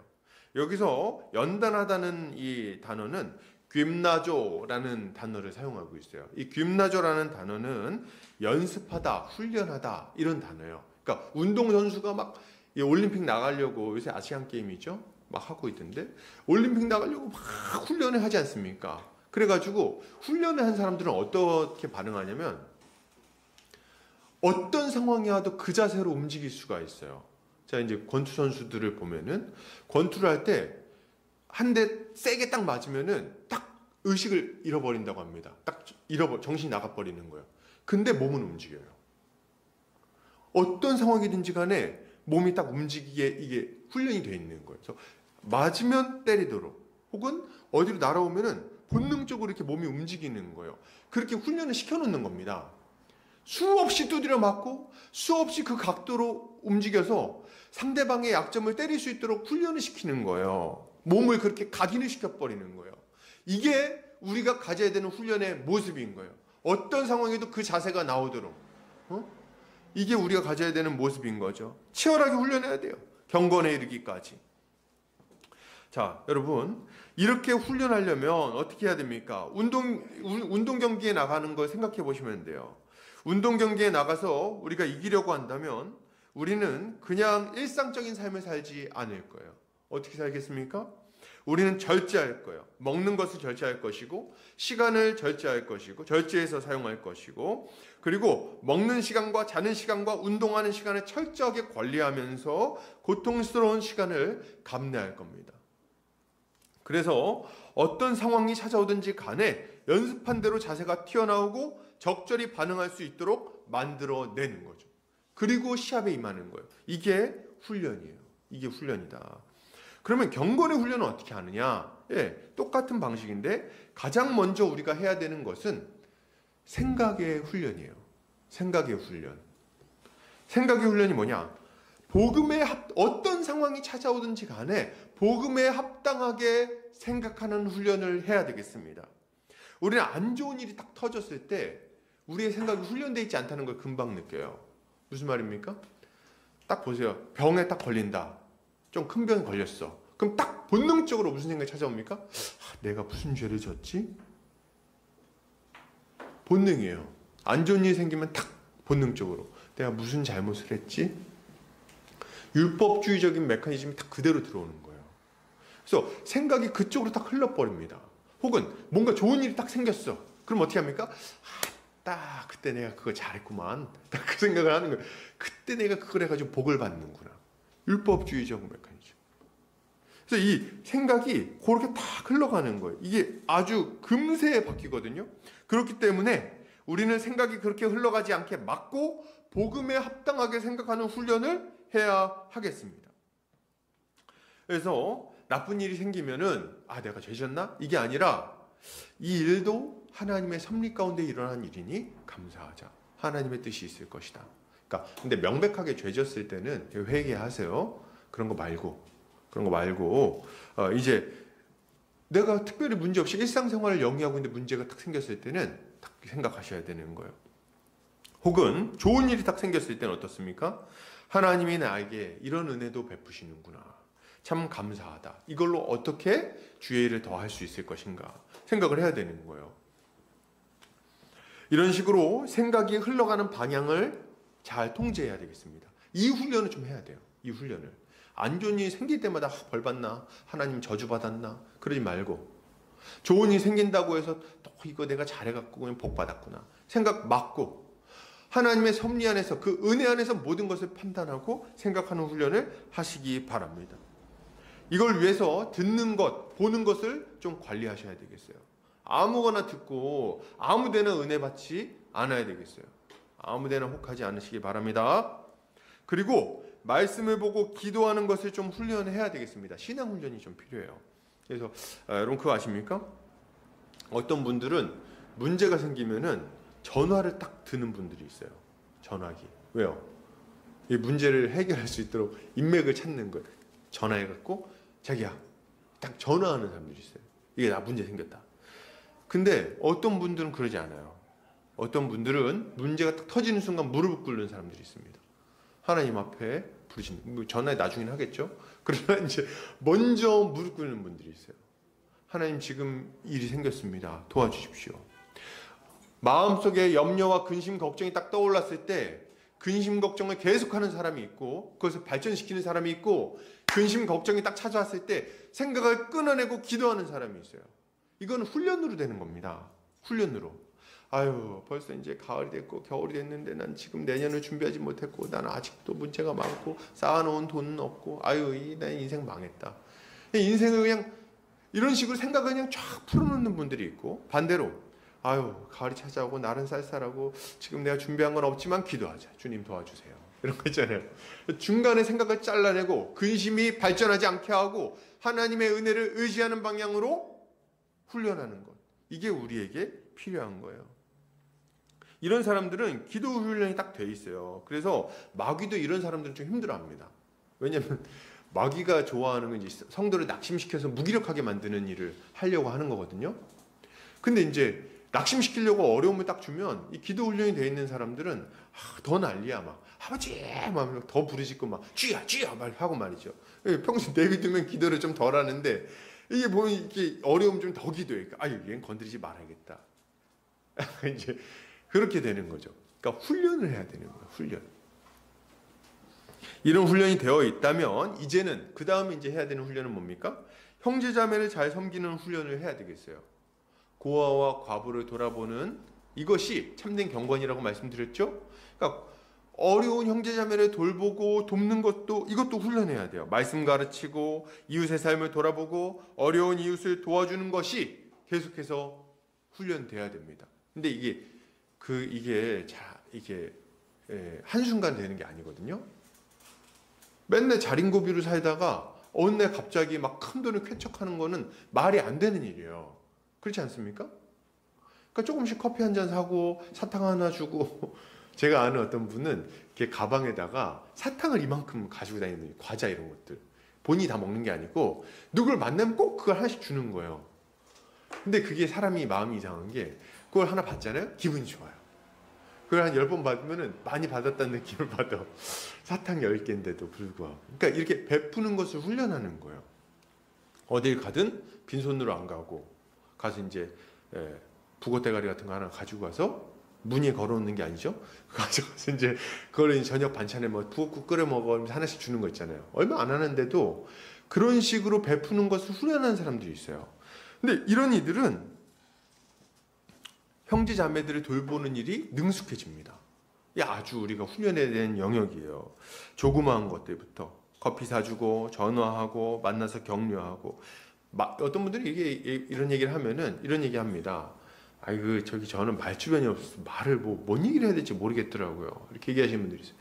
여기서 연단하다는 이 단어는 귐나조라는 단어를 사용하고 있어요. 이 귐나조라는 단어는 연습하다, 훈련하다 이런 단어예요. 그러니까 운동선수가 막 올림픽 나가려고, 요새 아시안 게임이죠? 막 하고 있던데 올림픽 나가려고 막 훈련을 하지 않습니까? 그래가지고 훈련을 한 사람들은 어떻게 반응하냐면 어떤 상황이 와도 그 자세로 움직일 수가 있어요. 자, 이제 권투 선수들을 보면은 권투를 할 때 한 대 세게 딱 맞으면은 딱 의식을 잃어버린다고 합니다. 딱 정신이 나가버리는 거예요. 근데 몸은 움직여요. 어떤 상황이든지 간에 몸이 딱 움직이게 이게 훈련이 되어 있는 거예요. 그래서 맞으면 때리도록 혹은 어디로 날아오면은 본능적으로 이렇게 몸이 움직이는 거예요. 그렇게 훈련을 시켜놓는 겁니다. 수없이 두드려 맞고 수없이 그 각도로 움직여서 상대방의 약점을 때릴 수 있도록 훈련을 시키는 거예요. 몸을 그렇게 각인을 시켜버리는 거예요. 이게 우리가 가져야 되는 훈련의 모습인 거예요. 어떤 상황에도 그 자세가 나오도록 이게 우리가 가져야 되는 모습인 거죠. 치열하게 훈련해야 돼요. 경건에 이르기까지. 자, 여러분 이렇게 훈련하려면 어떻게 해야 됩니까? 운동 경기에 나가는 걸 생각해 보시면 돼요. 운동 경기에 나가서 우리가 이기려고 한다면 우리는 그냥 일상적인 삶을 살지 않을 거예요. 어떻게 살겠습니까? 우리는 절제할 거예요. 먹는 것을 절제할 것이고 시간을 절제할 것이고 절제해서 사용할 것이고 그리고 먹는 시간과 자는 시간과 운동하는 시간을 철저하게 관리하면서 고통스러운 시간을 감내할 겁니다. 그래서 어떤 상황이 찾아오든지 간에 연습한 대로 자세가 튀어나오고 적절히 반응할 수 있도록 만들어내는 거죠. 그리고 시합에 임하는 거예요. 이게 훈련이에요. 이게 훈련이다. 그러면 경건의 훈련은 어떻게 하느냐? 똑같은 방식인데 가장 먼저 우리가 해야 되는 것은 생각의 훈련이에요. 생각의 훈련. 생각의 훈련이 뭐냐? 어떤 상황이 찾아오든지 간에 복음에 합당하게 생각하는 훈련을 해야 되겠습니다. 우리는 안 좋은 일이 딱 터졌을 때 우리의 생각이 훈련되어 있지 않다는 걸 금방 느껴요. 무슨 말입니까? 딱 보세요. 병에 딱 걸린다. 좀 큰 병에 걸렸어. 그럼 딱 본능적으로 무슨 생각이 찾아옵니까? 내가 무슨 죄를 졌지? 본능이에요. 안 좋은 일이 생기면 딱 본능적으로 내가 무슨 잘못을 했지? 율법주의적인 메커니즘이 딱 그대로 들어오는 거예요. 그래서 생각이 그쪽으로 딱 흘러버립니다. 혹은 뭔가 좋은 일이 딱 생겼어. 그럼 어떻게 합니까? 딱 그때 내가 그거 잘했구만. 딱 그 생각을 하는 거예요. 그때 내가 그걸 해가지고 복을 받는구나. 율법주의적 메커니즘. 그래서 이 생각이 그렇게 딱 흘러가는 거예요. 이게 아주 금세 바뀌거든요. 그렇기 때문에 우리는 생각이 그렇게 흘러가지 않게 막고 복음에 합당하게 생각하는 훈련을 해야 하겠습니다. 그래서 나쁜 일이 생기면은 내가 죄졌나? 이게 아니라 이 일도 하나님의 섭리 가운데 일어난 일이니 감사하자. 하나님의 뜻이 있을 것이다. 그러니까 근데 명백하게 죄졌을 때는 회개하세요. 그런 거 말고 이제 내가 특별히 문제 없이 일상생활을 영위하고 있는데 문제가 딱 생겼을 때는 딱 생각하셔야 되는 거예요. 혹은 좋은 일이 딱 생겼을 때는 어떻습니까? 하나님이 나에게 이런 은혜도 베푸시는구나. 참 감사하다. 이걸로 어떻게 주의 일을 더 할 수 있을 것인가 생각을 해야 되는 거예요. 이런 식으로 생각이 흘러가는 방향을 잘 통제해야 되겠습니다. 이 훈련을 좀 해야 돼요. 이 훈련을. 안 좋은 일이 생길 때마다 벌 받나? 하나님 저주 받았나? 그러지 말고 좋은 일이 생긴다고 해서 또 이거 내가 잘해갖고 그냥 복 받았구나. 생각 막고 하나님의 섭리 안에서 그 은혜 안에서 모든 것을 판단하고 생각하는 훈련을 하시기 바랍니다. 이걸 위해서 듣는 것, 보는 것을 좀 관리하셔야 되겠어요. 아무거나 듣고 아무데나 은혜 받지 않아야 되겠어요. 아무데나 혹하지 않으시기 바랍니다. 그리고 말씀을 보고 기도하는 것을 좀 훈련해야 되겠습니다. 신앙 훈련이 좀 필요해요. 그래서 여러분 그거 아십니까? 어떤 분들은 문제가 생기면은 전화를 딱 드는 분들이 있어요. 전화기. 왜요? 이 문제를 해결할 수 있도록 인맥을 찾는 거예요. 전화해갖고 자기야 딱 전화하는 사람들이 있어요. 이게 나 문제 생겼다. 근데 어떤 분들은 그러지 않아요. 어떤 분들은 문제가 딱 터지는 순간 무릎을 꿇는 사람들이 있습니다. 하나님 앞에 부르시는, 전화에 나중에는 하겠죠. 그러나 이제 먼저 무릎 꿇는 분들이 있어요. 하나님 지금 일이 생겼습니다. 도와주십시오. 마음속에 염려와 근심, 걱정이 딱 떠올랐을 때 근심, 걱정을 계속하는 사람이 있고 그것을 발전시키는 사람이 있고 근심, 걱정이 딱 찾아왔을 때 생각을 끊어내고 기도하는 사람이 있어요. 이건 훈련으로 되는 겁니다. 훈련으로. 벌써 이제 가을이 됐고 겨울이 됐는데 난 지금 내년을 준비하지 못했고 난 아직도 문제가 많고 쌓아놓은 돈은 없고 내 인생 망했다. 인생을 그냥 이런 식으로 생각을 그냥 쫙 풀어놓는 분들이 있고 반대로 가을이 찾아오고 날은 쌀쌀하고 지금 내가 준비한 건 없지만 기도하자. 주님 도와주세요. 이런 거 있잖아요. 중간에 생각을 잘라내고 근심이 발전하지 않게 하고 하나님의 은혜를 의지하는 방향으로 훈련하는 것. 이게 우리에게 필요한 거예요. 이런 사람들은 기도 훈련이 딱 돼 있어요. 그래서 마귀도 이런 사람들은 좀 힘들어합니다. 왜냐하면 마귀가 좋아하는 건 이제 성도를 낙심시켜서 무기력하게 만드는 일을 하려고 하는 거거든요. 근데 이제 낙심시키려고 어려움을 딱 주면 이 기도 훈련이 돼 있는 사람들은 더 난리야. 막 아버지 막 더 부르짖고 막 주야 주야 말 하고 말이죠. 평소 내비두면 기도를 좀 덜 하는데 이게 보면 이게 어려움 좀 더 기도해. 아유 얘는 건드리지 말아야겠다. 이제 그렇게 되는 거죠. 그러니까 훈련을 해야 되는 거예요. 훈련. 이런 훈련이 되어 있다면 이제는 그 다음에 이제 해야 되는 훈련은 뭡니까? 형제자매를 잘 섬기는 훈련을 해야 되겠어요. 고아와 과부를 돌아보는 이것이 참된 경건이라고 말씀드렸죠. 그러니까 어려운 형제자매를 돌보고 돕는 것도 이것도 훈련해야 돼요. 말씀 가르치고 이웃의 삶을 돌아보고 어려운 이웃을 도와주는 것이 계속해서 훈련돼야 됩니다. 근데 이게 한순간 되는 게 아니거든요. 맨날 자린고비로 살다가 어느 날 갑자기 막 큰 돈을 쾌척하는 거는 말이 안 되는 일이에요. 그렇지 않습니까? 그러니까 조금씩 커피 한 잔 사고 사탕 하나 주고 제가 아는 어떤 분은 이렇게 가방에다가 사탕을 이만큼 가지고 다니는 과자 이런 것들 본인이 다 먹는 게 아니고 누굴 만나면 꼭 그걸 하나씩 주는 거예요. 근데 그게 사람이 마음이 이상한 게 그걸 하나 받잖아요? 기분이 좋아요. 그걸 한 10번 받으면 많이 받았다는 느낌을 받아. 사탕 10개인데도 불구하고. 그러니까 이렇게 베푸는 것을 훈련하는 거예요. 어딜 가든 빈손으로 안 가서 이제 북어대가리 같은 거 하나 가지고 가서 문 위에 걸어놓는 게 아니죠. 가져가서 이제 그걸 저녁 반찬에 뭐 북어국 끓여 먹으면서 하나씩 주는 거 있잖아요. 얼마 안 하는데도 그런 식으로 베푸는 것을 훈련하는 사람들이 있어요. 근데 이런 이들은 형제 자매들을 돌보는 일이 능숙해집니다. 이게 아주 우리가 훈련해야 되는 영역이에요. 조그마한 것들부터 커피 사주고 전화하고 만나서 격려하고 어떤 분들이 이런 얘기를 하면은 이런 얘기합니다. 아이고 저는 말주변이 없어서 말을 뭔 얘기를 해야 될지 모르겠더라고요. 이렇게 얘기하시는 분들이 있어요.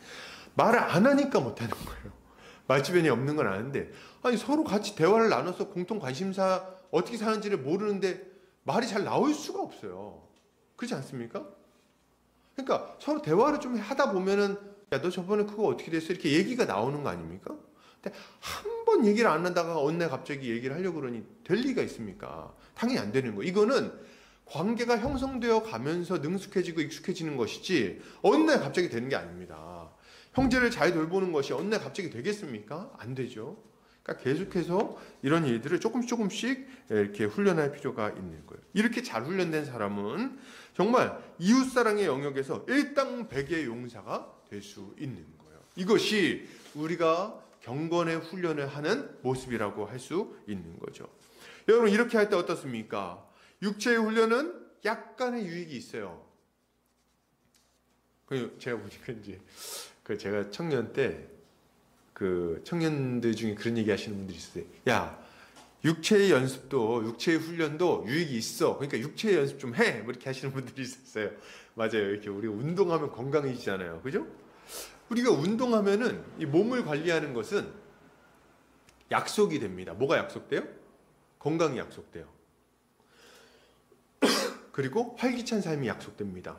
말을 안 하니까 못하는 거예요. 말주변이 없는 건 아는데 아니 서로 같이 대화를 나눠서 공통 관심사 어떻게 사는지를 모르는데 말이 잘 나올 수가 없어요. 그렇지 않습니까? 그러니까 서로 대화를 좀 하다 보면은 야 너 저번에 그거 어떻게 됐어? 이렇게 얘기가 나오는 거 아닙니까? 근데 한 번 얘기를 안 하다가 어느 날 갑자기 얘기를 하려고 그러니 될 리가 있습니까? 당연히 안 되는 거. 이거는 관계가 형성되어 가면서 능숙해지고 익숙해지는 것이지 어느 날 갑자기 되는 게 아닙니다. 형제를 잘 돌보는 것이 어느 날 갑자기 되겠습니까? 안 되죠. 그러니까 계속해서 이런 일들을 조금씩 이렇게 훈련할 필요가 있는 거예요. 이렇게 잘 훈련된 사람은 정말 이웃사랑의 영역에서 일당백의 용사가 될 수 있는 거예요. 이것이 우리가 경건의 훈련을 하는 모습이라고 할 수 있는 거죠. 여러분 이렇게 할 때 어떻습니까? 육체의 훈련은 약간의 유익이 있어요. 제가 보니까 이제 제가 청년 때 청년들 중에 그런 얘기 하시는 분들이 있어요. 야, 육체의 연습도, 육체의 훈련도 유익이 있어. 그러니까 육체의 연습 좀 해. 뭐 이렇게 하시는 분들이 있었어요. 맞아요. 이렇게 우리가 운동하면 건강해지잖아요. 그죠? 우리가 운동하면은 이 몸을 관리하는 것은 약속이 됩니다. 뭐가 약속돼요? 건강이 약속돼요. 그리고 활기찬 삶이 약속됩니다.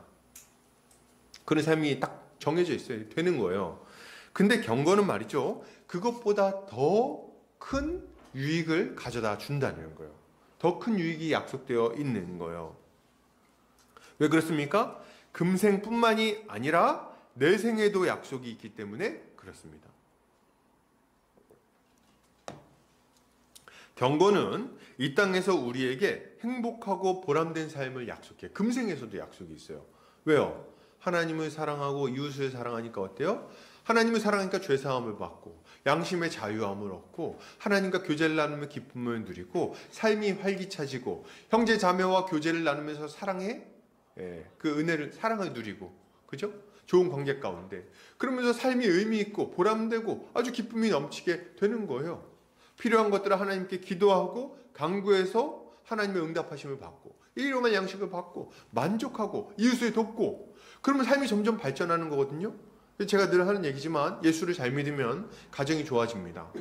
그런 삶이 딱 정해져 있어요. 되는 거예요. 근데 경건은 말이죠. 그것보다 더 큰 유익을 가져다 준다는 거예요. 더 큰 유익이 약속되어 있는 거예요. 왜 그렇습니까? 금생뿐만이 아니라 내생에도 약속이 있기 때문에 그렇습니다. 경건은 이 땅에서 우리에게 행복하고 보람된 삶을 약속해. 금생에서도 약속이 있어요. 왜요? 하나님을 사랑하고 이웃을 사랑하니까 어때요? 하나님을 사랑하니까 죄사함을 받고 양심의 자유함을 얻고 하나님과 교제를 나누며 기쁨을 누리고 삶이 활기차지고 형제 자매와 교제를 나누면서 사랑의 그 은혜를 사랑을 누리고 그죠? 좋은 관계 가운데 그러면서 삶이 의미 있고 보람되고 아주 기쁨이 넘치게 되는 거예요. 필요한 것들을 하나님께 기도하고 간구해서 하나님의 응답하심을 받고 일용할 양식을 받고 만족하고 이웃을 돕고 그러면 삶이 점점 발전하는 거거든요. 제가 늘 하는 얘기지만 예수를 잘 믿으면 가정이 좋아집니다.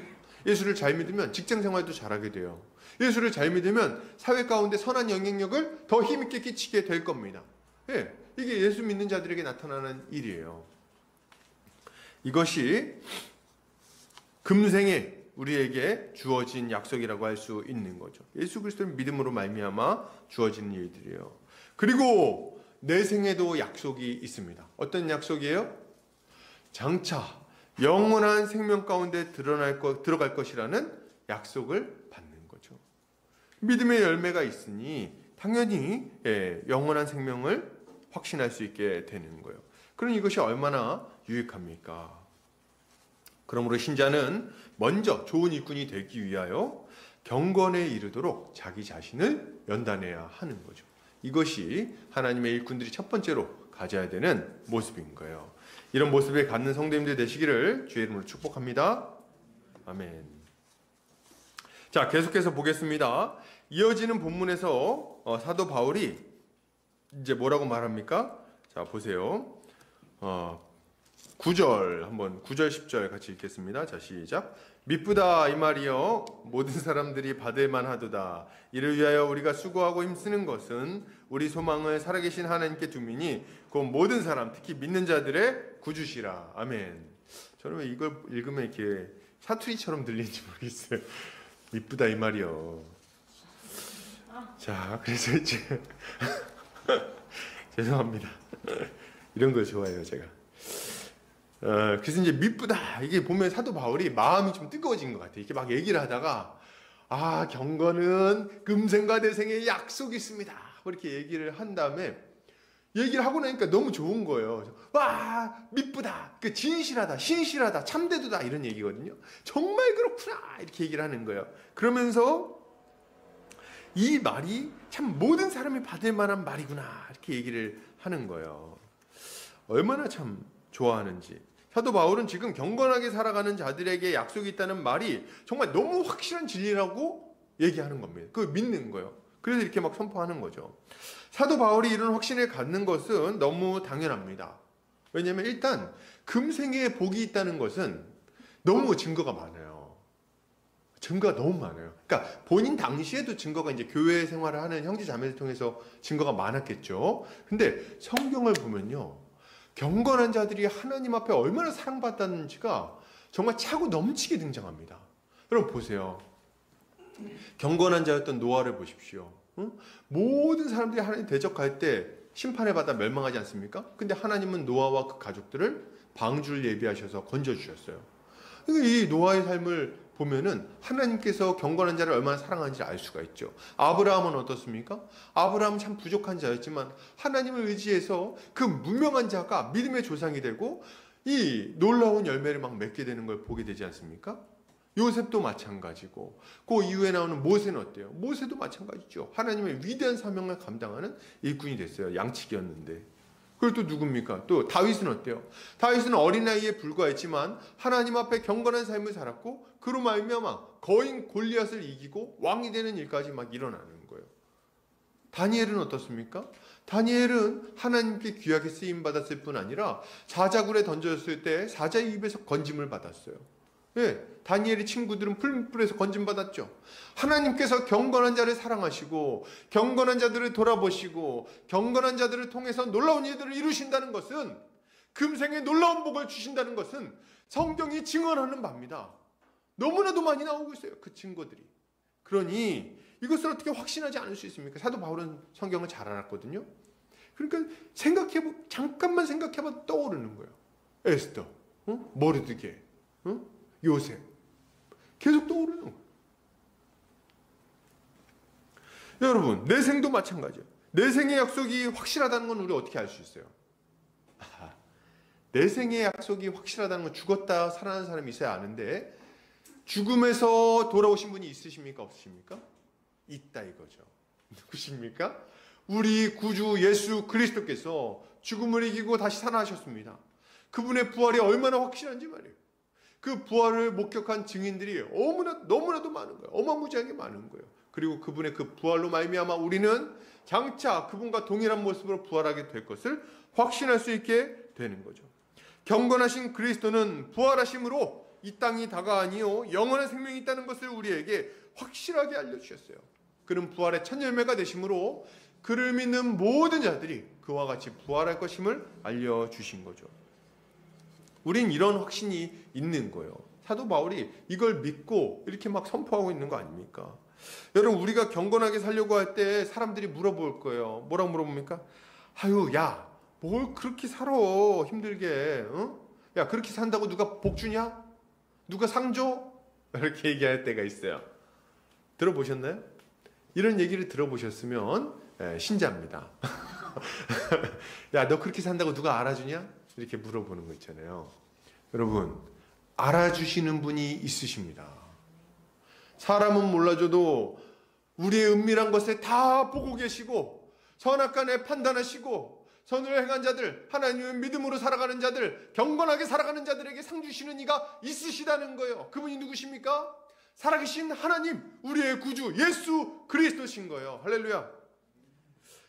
예수를 잘 믿으면 직장 생활도 잘하게 돼요. 예수를 잘 믿으면 사회 가운데 선한 영향력을 더 힘있게 끼치게 될 겁니다. 예, 이게 예수 믿는 자들에게 나타나는 일이에요. 이것이 금생에 우리에게 주어진 약속이라고 할 수 있는 거죠. 예수 그리스도를 믿음으로 말미암아 주어지는 일들이에요. 그리고 내 생에도 약속이 있습니다. 어떤 약속이에요? 장차 영원한 생명 가운데 들어갈 것이라는 약속을 받는 거죠. 믿음의 열매가 있으니 당연히 영원한 생명을 확신할 수 있게 되는 거예요. 그럼 이것이 얼마나 유익합니까? 그러므로 신자는 먼저 좋은 일꾼이 되기 위하여 경건에 이르도록 자기 자신을 연단해야 하는 거죠. 이것이 하나님의 일꾼들이 첫 번째로 가져야 되는 모습인 거예요. 이런 모습을 갖는 성도님들 되시기를 주의 이름으로 축복합니다. 아멘. 자, 계속해서 보겠습니다. 이어지는 본문에서 사도 바울이 이제 뭐라고 말합니까? 자, 보세요. 9절 한번 9절 10절 같이 읽겠습니다. 자, 시작. 미쁘다 이 말이여 모든 사람들이 받을 만하도다. 이를 위하여 우리가 수고하고 힘쓰는 것은 우리 소망을 살아계신 하나님께 두미니 곧 모든 사람 특히 믿는 자들의 구주시라. 아멘. 저는 왜 이걸 읽으면 이렇게 사투리처럼 들리는지 모르겠어요. 미쁘다 이 말이여. 자, 그래서 이제 죄송합니다. 이런 걸 좋아해요, 제가. 그래서 이제 미쁘다. 이게 보면 사도 바울이 마음이 좀 뜨거워진 것 같아요. 이렇게 막 얘기를 하다가 경건은 금생과 대생의 약속이 있습니다. 이렇게 얘기를 한 다음에 얘기를 하고 나니까 너무 좋은 거예요. 와, 미쁘다. 진실하다, 신실하다, 참되도다 이런 얘기거든요. 정말 그렇구나 이렇게 얘기를 하는 거예요. 그러면서 이 말이 참 모든 사람이 받을 만한 말이구나 이렇게 얘기를 하는 거예요. 얼마나 참 좋아하는지. 사도 바울은 지금 경건하게 살아가는 자들에게 약속이 있다는 말이 정말 너무 확실한 진리라고 얘기하는 겁니다. 그걸 믿는 거예요. 그래서 이렇게 막 선포하는 거죠. 사도 바울이 이런 확신을 갖는 것은 너무 당연합니다. 왜냐하면 일단 금생에 복이 있다는 것은 너무 증거가 많아요. 증거가 너무 많아요. 그러니까 본인 당시에도 증거가 이제 교회 생활을 하는 형제 자매를 통해서 증거가 많았겠죠. 근데 성경을 보면요. 경건한 자들이 하나님 앞에 얼마나 사랑받았는지가 정말 차고 넘치게 등장합니다. 여러분 보세요. 경건한 자였던 노아를 보십시오. 모든 사람들이 하나님 대적할 때 심판을 받아 멸망하지 않습니까? 근데 하나님은 노아와 그 가족들을 방주를 예비하셔서 건져주셨어요. 이 노아의 삶을 보면은 하나님께서 경건한 자를 얼마나 사랑하는지 알 수가 있죠. 아브라함은 어떻습니까? 아브라함은 참 부족한 자였지만 하나님을 의지해서 그 무명한 자가 믿음의 조상이 되고 이 놀라운 열매를 막 맺게 되는 걸 보게 되지 않습니까? 요셉도 마찬가지고 그 이후에 나오는 모세는 어때요? 모세도 마찬가지죠. 하나님의 위대한 사명을 감당하는 일꾼이 됐어요. 양치기였는데. 그리고 또 누굽니까? 또 다윗은 어때요? 다윗은 어린아이에 불과했지만 하나님 앞에 경건한 삶을 살았고 그로 말미암아 거인 골리앗을 이기고 왕이 되는 일까지 막 일어나는 거예요. 다니엘은 어떻습니까? 다니엘은 하나님께 귀하게 쓰임받았을 뿐 아니라 사자굴에 던져졌을 때 사자의 입에서 건짐을 받았어요. 예, 다니엘의 친구들은 풀불에서 건짐받았죠. 하나님께서 경건한 자를 사랑하시고 경건한 자들을 돌아보시고 경건한 자들을 통해서 놀라운 일들을 이루신다는 것은 금생에 놀라운 복을 주신다는 것은 성경이 증언하는 바입니다. 너무나도 많이 나오고 있어요. 그 증거들이. 그러니 이것을 어떻게 확신하지 않을 수 있습니까? 사도 바울은 성경을 잘 알았거든요. 그러니까 잠깐만 생각해봐도 떠오르는 거예요. 에스더, 모르드게, 요셉. 계속 떠오르는 거예요. 여러분, 내 생도 마찬가지예요. 내 생의 약속이 확실하다는 건 우리 어떻게 알 수 있어요? 내 생의 약속이 확실하다는 건 죽었다 살아난 사람이 있어야 아는데 죽음에서 돌아오신 분이 있으십니까? 없으십니까? 있다 이거죠. 누구십니까? 우리 구주 예수 그리스도께서 죽음을 이기고 다시 살아나셨습니다. 그분의 부활이 얼마나 확실한지 말이에요. 그 부활을 목격한 증인들이 너무나도 많은 거예요. 어마무지하게 많은 거예요. 그리고 그분의 그 부활로 말미암아 우리는 장차 그분과 동일한 모습으로 부활하게 될 것을 확신할 수 있게 되는 거죠. 경건하신 그리스도는 부활하심으로 이 땅이 다가 아니요 영원한 생명이 있다는 것을 우리에게 확실하게 알려주셨어요. 그는 부활의 첫 열매가 되심으로 그를 믿는 모든 자들이 그와 같이 부활할 것임을 알려주신 거죠. 우린 이런 확신이 있는 거예요. 사도 바울이 이걸 믿고 이렇게 막 선포하고 있는 거 아닙니까? 여러분, 우리가 경건하게 살려고 할 때 사람들이 물어볼 거예요. 뭐라고 물어봅니까? 아유, 야, 뭘 그렇게 살아 힘들게, 응? 야, 그렇게 산다고 누가 복 주냐? 누가 상 줘? 이렇게 얘기할 때가 있어요. 들어보셨나요? 이런 얘기를 들어보셨으면 신자입니다. 야, 너 그렇게 산다고 누가 알아주냐? 이렇게 물어보는 거 있잖아요. 여러분, 알아주시는 분이 있으십니다. 사람은 몰라줘도 우리의 은밀한 것에 다 보고 계시고 선악간에 판단하시고 선을 행한 자들, 하나님의 믿음으로 살아가는 자들, 경건하게 살아가는 자들에게 상 주시는 이가 있으시다는 거예요. 그분이 누구십니까? 살아계신 하나님, 우리의 구주 예수 그리스도신 거예요. 할렐루야.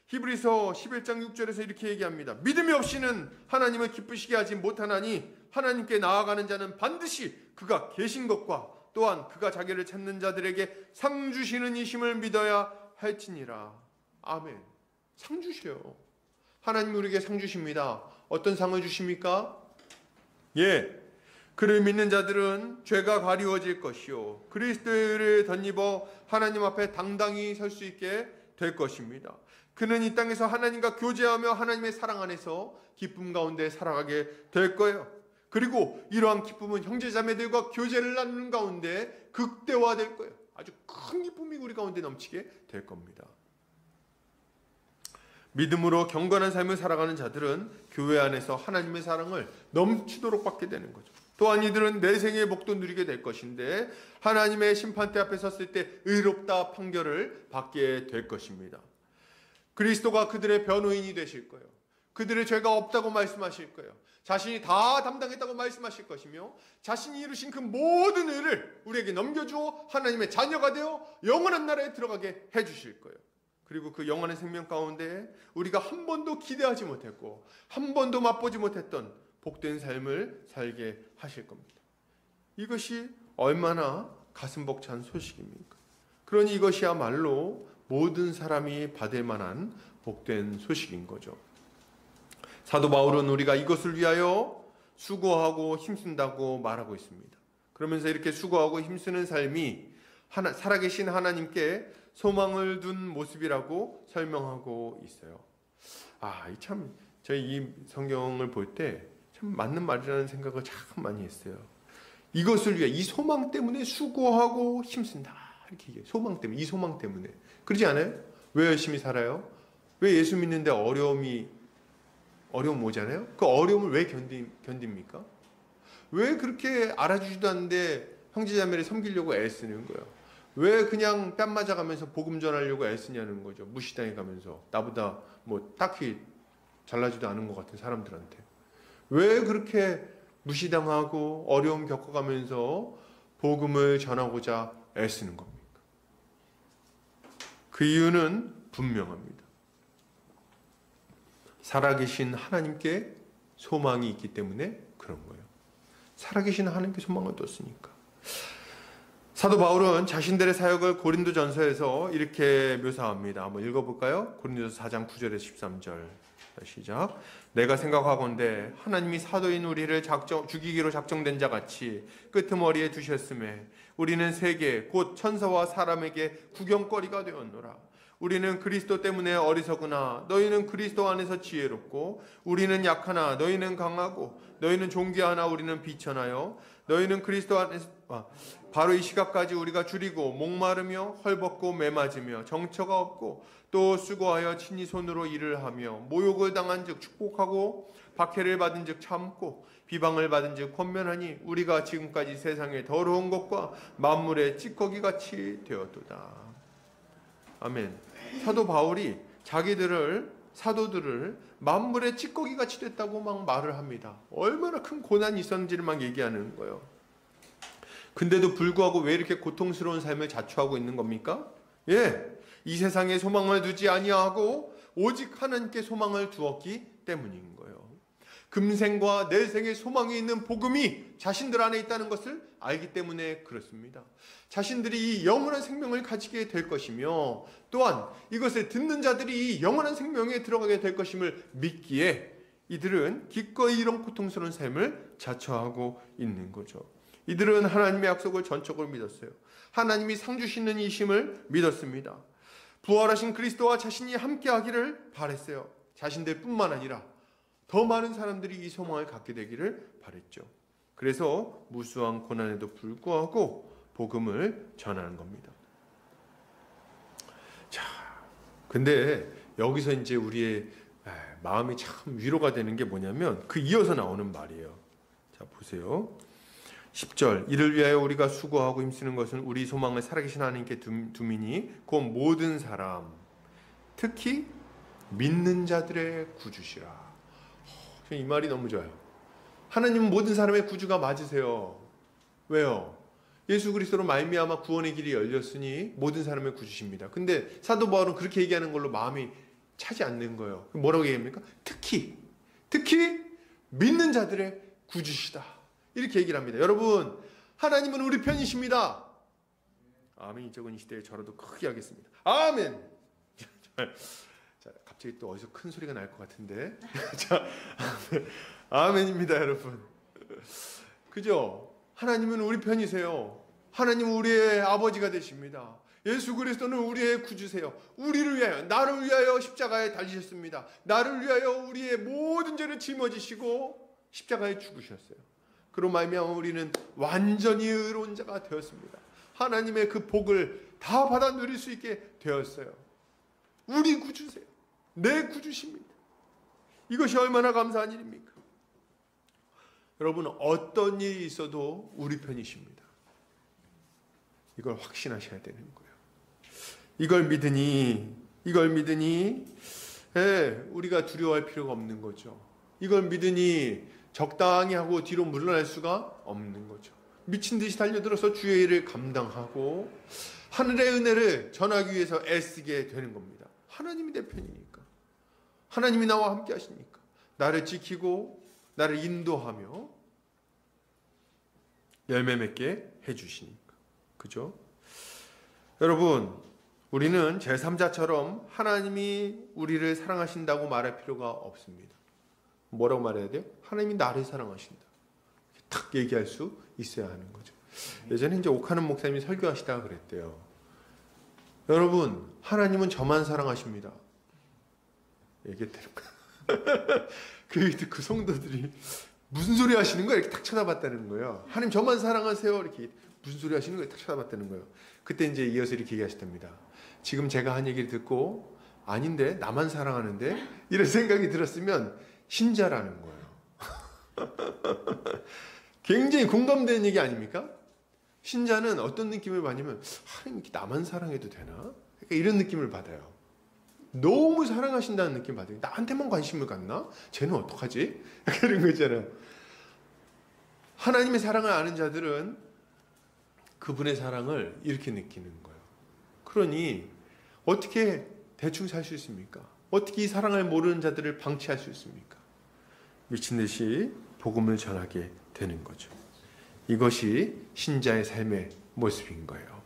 히브리서 11장 6절에서 이렇게 얘기합니다. 믿음이 없이는 하나님을 기쁘시게 하지 못하나니 하나님께 나아가는 자는 반드시 그가 계신 것과 또한 그가 자기를 찾는 자들에게 상 주시는 이심을 믿어야 할지니라. 아멘. 상 주셔요. 하나님이 우리에게 상 주십니다. 어떤 상을 주십니까? 예, 그를 믿는 자들은 죄가 가리워질 것이요 그리스도를 덧입어 하나님 앞에 당당히 설 수 있게 될 것입니다. 그는 이 땅에서 하나님과 교제하며 하나님의 사랑 안에서 기쁨 가운데 살아가게 될 거예요. 그리고 이러한 기쁨은 형제자매들과 교제를 나누는 가운데 극대화될 거예요. 아주 큰 기쁨이 우리 가운데 넘치게 될 겁니다. 믿음으로 경건한 삶을 살아가는 자들은 교회 안에서 하나님의 사랑을 넘치도록 받게 되는 거죠. 또한 이들은 내생의 복도 누리게 될 것인데 하나님의 심판대 앞에 섰을 때 의롭다 판결을 받게 될 것입니다. 그리스도가 그들의 변호인이 되실 거예요. 그들의 죄가 없다고 말씀하실 거예요. 자신이 다 담당했다고 말씀하실 것이며 자신이 이루신 그 모든 의를 우리에게 넘겨주어 하나님의 자녀가 되어 영원한 나라에 들어가게 해주실 거예요. 그리고 그 영원한 생명 가운데 우리가 한 번도 기대하지 못했고 한 번도 맛보지 못했던 복된 삶을 살게 하실 겁니다. 이것이 얼마나 가슴 벅찬 소식입니까? 그러니 이것이야말로 모든 사람이 받을 만한 복된 소식인 거죠. 사도 바울은 우리가 이것을 위하여 수고하고 힘쓴다고 말하고 있습니다. 그러면서 이렇게 수고하고 힘쓰는 삶이 살아계신 하나님께 소망을 둔 모습이라고 설명하고 있어요. 참 저희 이 성경을 볼 때 참 맞는 말이라는 생각을 참 많이 했어요. 이것을 위해 이 소망 때문에 수고하고 힘쓴다. 이렇게 얘기해요. 소망 때문에, 이 소망 때문에. 그러지 않아요? 왜 열심히 살아요? 왜 예수 믿는데 어려움 오잖아요? 그 어려움을 왜 견딥니까? 왜 그렇게 알아주지도 않는데 형제자매를 섬기려고 애쓰는 거예요? 왜 그냥 뺨 맞아가면서 복음 전하려고 애쓰냐는 거죠. 무시당해 가면서 나보다 뭐 딱히 잘나지도 않은 것 같은 사람들한테 왜 그렇게 무시당하고 어려움 겪어가면서 복음을 전하고자 애쓰는 겁니까? 그 이유는 분명합니다. 살아계신 하나님께 소망이 있기 때문에 그런 거예요. 살아계신 하나님께 소망을 뒀으니까. 사도 바울은 자신들의 사역을 고린도전서에서 이렇게 묘사합니다. 한번 읽어볼까요? 고린도전서 4장 9절에서 13절 시작. 내가 생각하건대 하나님이 사도인 우리를 죽이기로 작정된 자 같이 끄트머리에 두셨음에 우리는 세계 곧 천사와 사람에게 구경거리가 되었노라. 우리는 그리스도 때문에 어리석으나 너희는 그리스도 안에서 지혜롭고 우리는 약하나 너희는 강하고 너희는 존귀하나 우리는 비천하여 너희는 그리스도 안에서 바로 이 시각까지 우리가 줄이고 목마르며 헐벗고 매맞으며 정처가 없고 또 수고하여 친히 손으로 일을 하며 모욕을 당한 즉 축복하고 박해를 받은 즉 참고 비방을 받은 즉 권면하니 우리가 지금까지 세상의 더러운 것과 만물의 찌꺼기같이 되었도다. 아멘. 사도 바울이 사도들을 만물의 찌꺼기같이 됐다고 막 말을 합니다. 얼마나 큰 고난이 있었는지를 막 얘기하는 거예요. 근데도 불구하고 왜 이렇게 고통스러운 삶을 자초하고 있는 겁니까? 이 세상에 소망을 두지 아니하고 오직 하나님께 소망을 두었기 때문인 거예요. 금생과 내생의 소망이 있는 복음이 자신들 안에 있다는 것을 알기 때문에 그렇습니다. 자신들이 이 영원한 생명을 가지게 될 것이며 또한 이것을 듣는 자들이 이 영원한 생명에 들어가게 될 것임을 믿기에 이들은 기꺼이 이런 고통스러운 삶을 자처하고 있는 거죠. 이들은 하나님의 약속을 전적으로 믿었어요. 하나님이 상 주시는 이심을 믿었습니다. 부활하신 그리스도와 자신이 함께하기를 바랬어요. 자신들 뿐만 아니라 더 많은 사람들이 이 소망을 갖게 되기를 바랬죠. 그래서 무수한 고난에도 불구하고 복음을 전하는 겁니다. 자, 근데 여기서 이제 우리의 마음이 참 위로가 되는 게 뭐냐면 그 이어서 나오는 말이에요. 자, 보세요. 10절, 이를 위하여 우리가 수고하고 힘쓰는 것은 우리 소망을 살아계신 하나님께 두미니 곧 모든 사람, 특히 믿는 자들의 구주시라. 이 말이 너무 좋아요. 하나님은 모든 사람의 구주가 맞으세요. 왜요? 예수 그리스도로 말미암아 구원의 길이 열렸으니 모든 사람의 구주십니다. 근데 사도 바울은 그렇게 얘기하는 걸로 마음이 차지 않는 거예요. 뭐라고 얘기합니까? 특히 믿는 자들의 구주시다. 이렇게 얘기를 합니다. 여러분, 하나님은 우리 편이십니다. 아멘. 적은 이 시대에 저라도 크게 하겠습니다. 아멘. 자, 갑자기 또 어디서 큰 소리가 날 것 같은데. 자, 아멘입니다, 여러분. 그죠? 하나님은 우리 편이세요. 하나님은 우리의 아버지가 되십니다. 예수 그리스도는 우리의 구주세요. 우리를 위하여, 나를 위하여 십자가에 달리셨습니다. 나를 위하여 우리의 모든 죄를 짊어지시고 십자가에 죽으셨어요. 그로 말미암아 우리는 완전히 의로운 자가 되었습니다. 하나님의 그 복을 다 받아 누릴 수 있게 되었어요. 우리 구주세요. 내 구주십니다. 이것이 얼마나 감사한 일입니까? 여러분, 어떤 일이 있어도 우리 편이십니다. 이걸 확신하셔야 되는 거예요. 이걸 믿으니 우리가 두려워할 필요가 없는 거죠. 이걸 믿으니 적당히 하고 뒤로 물러날 수가 없는 거죠. 미친 듯이 달려들어서 주의 일을 감당하고 하늘의 은혜를 전하기 위해서 애쓰게 되는 겁니다. 하나님이 내 편이니까. 하나님이 나와 함께 하시니까. 나를 지키고 나를 인도하며 열매 맺게 해주시니까. 그죠? 여러분, 우리는 제3자처럼 하나님이 우리를 사랑하신다고 말할 필요가 없습니다. 뭐라고 말해야 돼요? 하나님이 나를 사랑하신다. 탁 얘기할 수 있어야 하는 거죠. 예전에 이제 오카는 목사님이 설교하시다가 그랬대요. 여러분, 하나님은 저만 사랑하십니다. 얘기했다는 거예요. 그 성도들이 무슨 소리 하시는 거야? 이렇게 탁 쳐다봤다는 거예요. 하나님 저만 사랑하세요. 이렇게 무슨 소리 하시는 거야? 탁 쳐다봤다는 거예요. 그때 이제 이어서 이렇게 얘기하시답니다. 지금 제가 한 얘기를 듣고 아닌데 나만 사랑하는데 이런 생각이 들었으면 신자라는 거예요. 굉장히 공감되는 얘기 아닙니까? 신자는 어떤 느낌을 받냐면 하나님 이렇게 나만 사랑해도 되나? 그러니까 이런 느낌을 받아요. 너무 사랑하신다는 느낌 받아요. 나한테만 관심을 갖나? 쟤는 어떡하지? 그런 거 있잖아요. 하나님의 사랑을 아는 자들은 그분의 사랑을 이렇게 느끼는 거예요. 그러니 어떻게 대충 살 수 있습니까? 어떻게 이 사랑을 모르는 자들을 방치할 수 있습니까? 미친 듯이 복음을 전하게 되는 거죠. 이것이 신자의 삶의 모습인 거예요.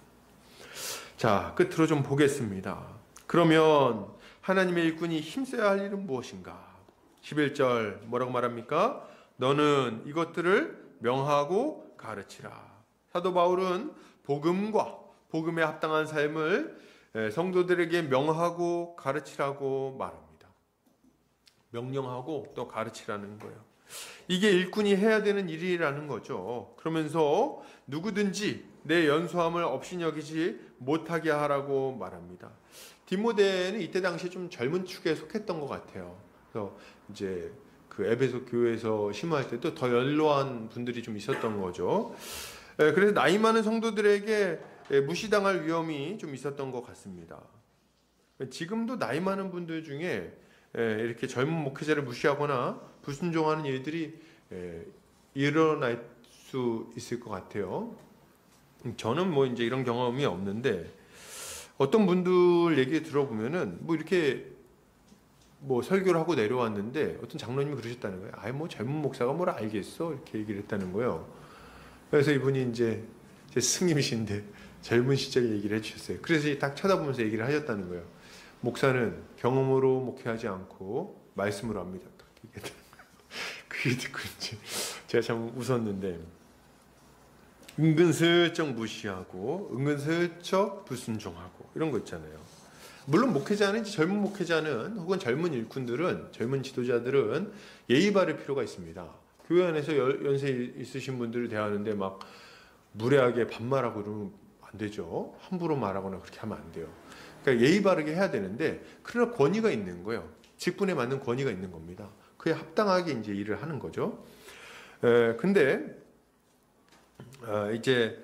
자, 끝으로 좀 보겠습니다. 그러면 하나님의 일꾼이 힘써야 할 일은 무엇인가? 11절 뭐라고 말합니까? 너는 이것들을 명하고 가르치라. 사도 바울은 복음과 복음에 합당한 삶을 성도들에게 명하고 가르치라고 말합니다. 명령하고 또 가르치라는 거예요. 이게 일꾼이 해야 되는 일이라는 거죠. 그러면서 누구든지 내 연소함을 없이 여기지 못하게 하라고 말합니다. 디모데는 이때 당시에 좀 젊은 축에 속했던 것 같아요. 그래서 이제 그 에베소 교회에서 심호할 때도 더 연로한 분들이 좀 있었던 거죠. 그래서 나이 많은 성도들에게 무시당할 위험이 좀 있었던 것 같습니다. 지금도 나이 많은 분들 중에 이렇게 젊은 목회자를 무시하거나 불순종하는 일들이 일어날 수 있을 것 같아요. 저는 뭐 이제 이런 경험이 없는데 어떤 분들 얘기 들어보면은 뭐 이렇게 뭐 설교를 하고 내려왔는데 어떤 장로님이 그러셨다는 거예요. 아이 뭐 젊은 목사가 뭘 알겠어 이렇게 얘기를 했다는 거예요. 그래서 이분이 이제 제 스님이신데 젊은 시절 얘기를 해주셨어요. 그래서 딱 쳐다보면서 얘기를 하셨다는 거예요. 목사는 경험으로 목회하지 않고 말씀으로 합니다. 그게 듣고 이제 제가 참 웃었는데, 은근슬쩍 무시하고 은근슬쩍 불순종하고 이런 거 있잖아요. 물론 목회자는, 젊은 목회자는 혹은 젊은 일꾼들은, 젊은 지도자들은 예의 바를 필요가 있습니다. 교회 안에서 연세 있으신 분들을 대하는데 막 무례하게 반말하고 그러면 안 되죠. 함부로 말하거나 그렇게 하면 안 돼요. 그러니까 예의 바르게 해야 되는데, 그러나 권위가 있는 거예요. 직분에 맞는 권위가 있는 겁니다. 그에 합당하게 이제 일을 하는 거죠. 근데 이제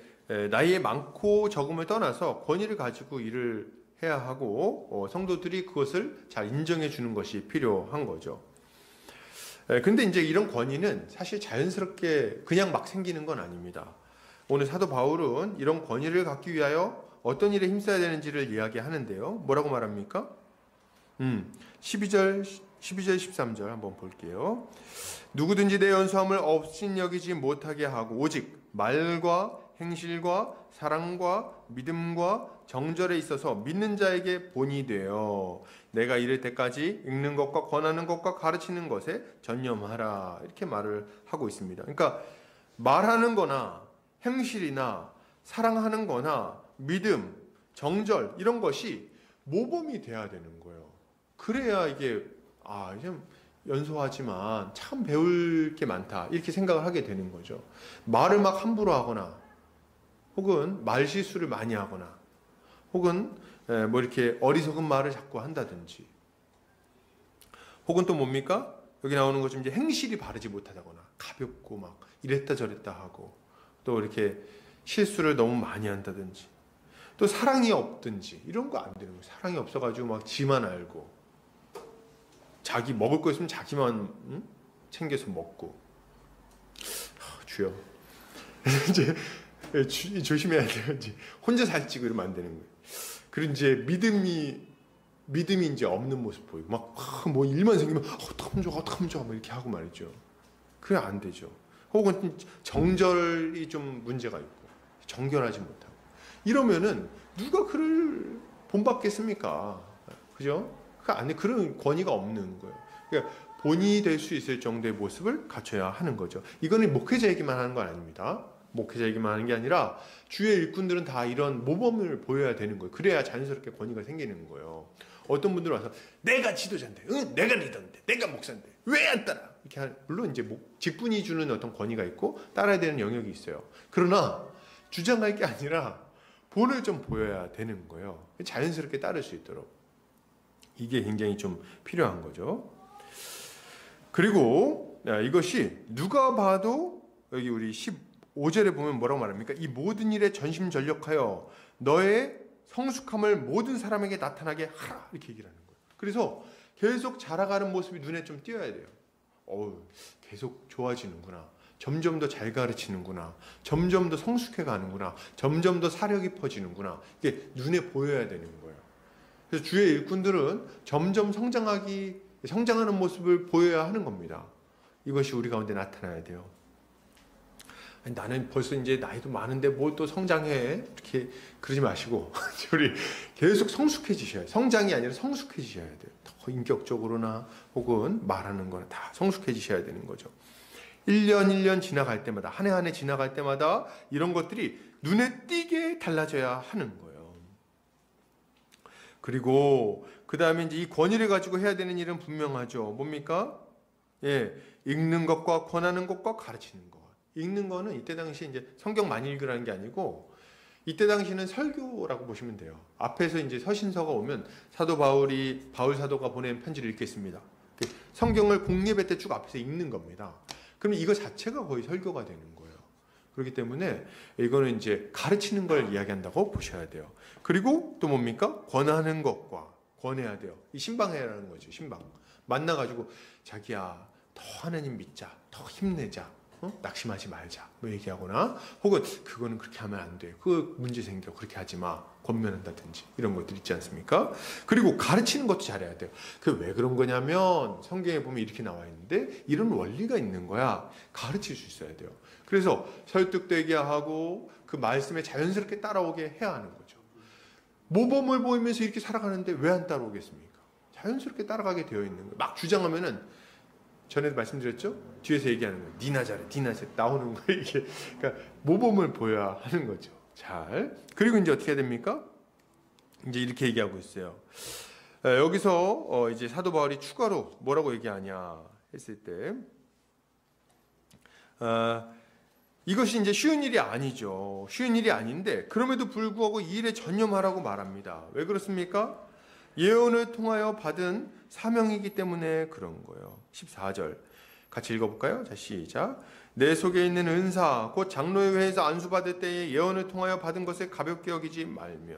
나이에 많고 적음을 떠나서 권위를 가지고 일을 해야 하고, 성도들이 그것을 잘 인정해 주는 것이 필요한 거죠. 근데 이제 이런 권위는 사실 자연스럽게 그냥 막 생기는 건 아닙니다. 오늘 사도 바울은 이런 권위를 갖기 위하여 어떤 일에 힘써야 되는지를 이야기하는데요. 뭐라고 말합니까? 12절, 13절 한번 볼게요. 누구든지 내 연소함을 업신여기지 못하게 하고 오직 말과 행실과 사랑과 믿음과 정절에 있어서 믿는 자에게 본이 되어 내가 이를 때까지 읽는 것과 권하는 것과 가르치는 것에 전념하라, 이렇게 말을 하고 있습니다. 그러니까 말하는 거나 행실이나 사랑하는 거나 믿음, 정절, 이런 것이 모범이 돼야 되는 거예요. 그래야 이게 이제 연소하지만 참 배울 게 많다, 이렇게 생각을 하게 되는 거죠. 말을 막 함부로 하거나, 혹은 말 실수를 많이 하거나, 혹은 뭐 이렇게 어리석은 말을 자꾸 한다든지, 혹은 또 뭡니까? 여기 나오는 것좀 이제 행실이 바르지 못하다거나, 가볍고 막 이랬다 저랬다 하고, 또 이렇게 실수를 너무 많이 한다든지, 또 사랑이 없든지, 이런 거 안 되는 거예요. 사랑이 없어가지고 막 지만 알고, 자기 먹을 거 있으면 자기만 챙겨서 먹고. 주여, 이제 조심해야 돼요. 이제 혼자 살찌고 이러면 안 되는 거예요. 그리고 이제 믿음이 이제 없는 모습 보이고, 막 뭐 일만 생기면 어떡하면 좋아 뭐 이렇게 하고 말이죠. 그게 안 되죠. 혹은 정절이 좀 문제가 있고 정결하지 못하고, 이러면은 누가 그를 본받겠습니까? 그죠? 그 안에 그런 권위가 없는 거예요. 그러니까 본이 될 수 있을 정도의 모습을 갖춰야 하는 거죠. 이거는 목회자에게만 하는 건 아닙니다. 목회자에게만 하는 게 아니라 주의 일꾼들은 다 이런 모범을 보여야 되는 거예요. 그래야 자연스럽게 권위가 생기는 거예요. 어떤 분들은 와서 내가 지도자인데, 내가 리더인데, 내가 목사인데 왜 안 따라? 이렇게 물론 이제 직분이 주는 어떤 권위가 있고 따라야 되는 영역이 있어요. 그러나 주장할 게 아니라 본을 좀 보여야 되는 거예요. 자연스럽게 따를 수 있도록. 이게 굉장히 좀 필요한 거죠. 그리고 이것이 누가 봐도, 여기 우리 15절에 보면 뭐라고 말합니까? 이 모든 일에 전심전력하여 너의 성숙함을 모든 사람에게 나타나게 하라, 이렇게 얘기를 하는 거예요. 그래서 계속 자라가는 모습이 눈에 좀 띄어야 돼요. 계속 좋아지는구나, 점점 더 잘 가르치는구나, 점점 더 성숙해 가는구나, 점점 더 사력이 퍼지는구나, 이게 눈에 보여야 되는 거예요. 그래서 주의 일꾼들은 점점 성장하는 모습을 보여야 하는 겁니다. 이것이 우리 가운데 나타나야 돼요. 아니, 나는 벌써 이제 나이도 많은데 뭘 또 성장해, 이렇게 그러지 마시고 우리 계속 성숙해지셔야, 성장이 아니라 성숙해지셔야 돼요. 더 인격적으로나 혹은 말하는 거나 다 성숙해지셔야 되는 거죠. 1년 지나갈 때마다, 한 해 한 해 지나갈 때마다 이런 것들이 눈에 띄게 달라져야 하는 거예요. 그리고 그 다음에 이제 이 권위를 가지고 해야 되는 일은 분명하죠. 뭡니까? 읽는 것과 권하는 것과 가르치는 것. 읽는 거는 이때 당시 이제 성경 많이 읽으라는 게 아니고, 이때 당시는 설교라고 보시면 돼요. 앞에서 이제 서신서가 오면 바울 사도가 보낸 편지를 읽겠습니다. 성경을 공예배 때 쭉 앞에서 읽는 겁니다. 그럼 이거 자체가 거의 설교가 되는 거예요. 그렇기 때문에 이거는 이제 가르치는 걸 이야기한다고 보셔야 돼요. 그리고 또 뭡니까? 권하는 것과 권해야 돼요. 이 신방해라는 거죠. 신방. 만나가지고 자기야, 더 하나님 믿자, 더 힘내자, 낙심하지 말자 뭐 얘기하거나, 혹은 그거는 그렇게 하면 안 돼, 그 문제 생겨, 그렇게 하지 마, 권면한다든지 이런 것들 있지 않습니까? 그리고 가르치는 것도 잘해야 돼요. 그 왜 그런 거냐면 성경에 보면 이렇게 나와 있는데 이런 원리가 있는 거야. 가르칠 수 있어야 돼요. 그래서 설득되게 하고 그 말씀에 자연스럽게 따라오게 해야 하는 거죠. 모범을 보이면서 이렇게 살아가는데 왜 안 따라오겠습니까? 자연스럽게 따라가게 되어 있는 거예요. 막 주장하면은, 전에도 말씀드렸죠? 뒤에서 얘기하는 거예요. 니나 잘해, 니나 잘해, 나오는 거예요, 이게. 그러니까 모범을 보여야 하는 거죠. 잘. 그리고 이제 어떻게 해야 됩니까? 이제 이렇게 얘기하고 있어요. 여기서 이제 사도 바울이 추가로 뭐라고 얘기하냐 했을 때, 이것이 이제 쉬운 일이 아니죠. 쉬운 일이 아닌데 그럼에도 불구하고 이 일에 전념하라고 말합니다. 왜 그렇습니까? 예언을 통하여 받은 사명이기 때문에 그런 거예요. 14절 같이 읽어볼까요? 자, 시작. 내 속에 있는 은사 곧 장로의 회에서 안수받을 때에 예언을 통하여 받은 것을 가볍게 여기지 말며.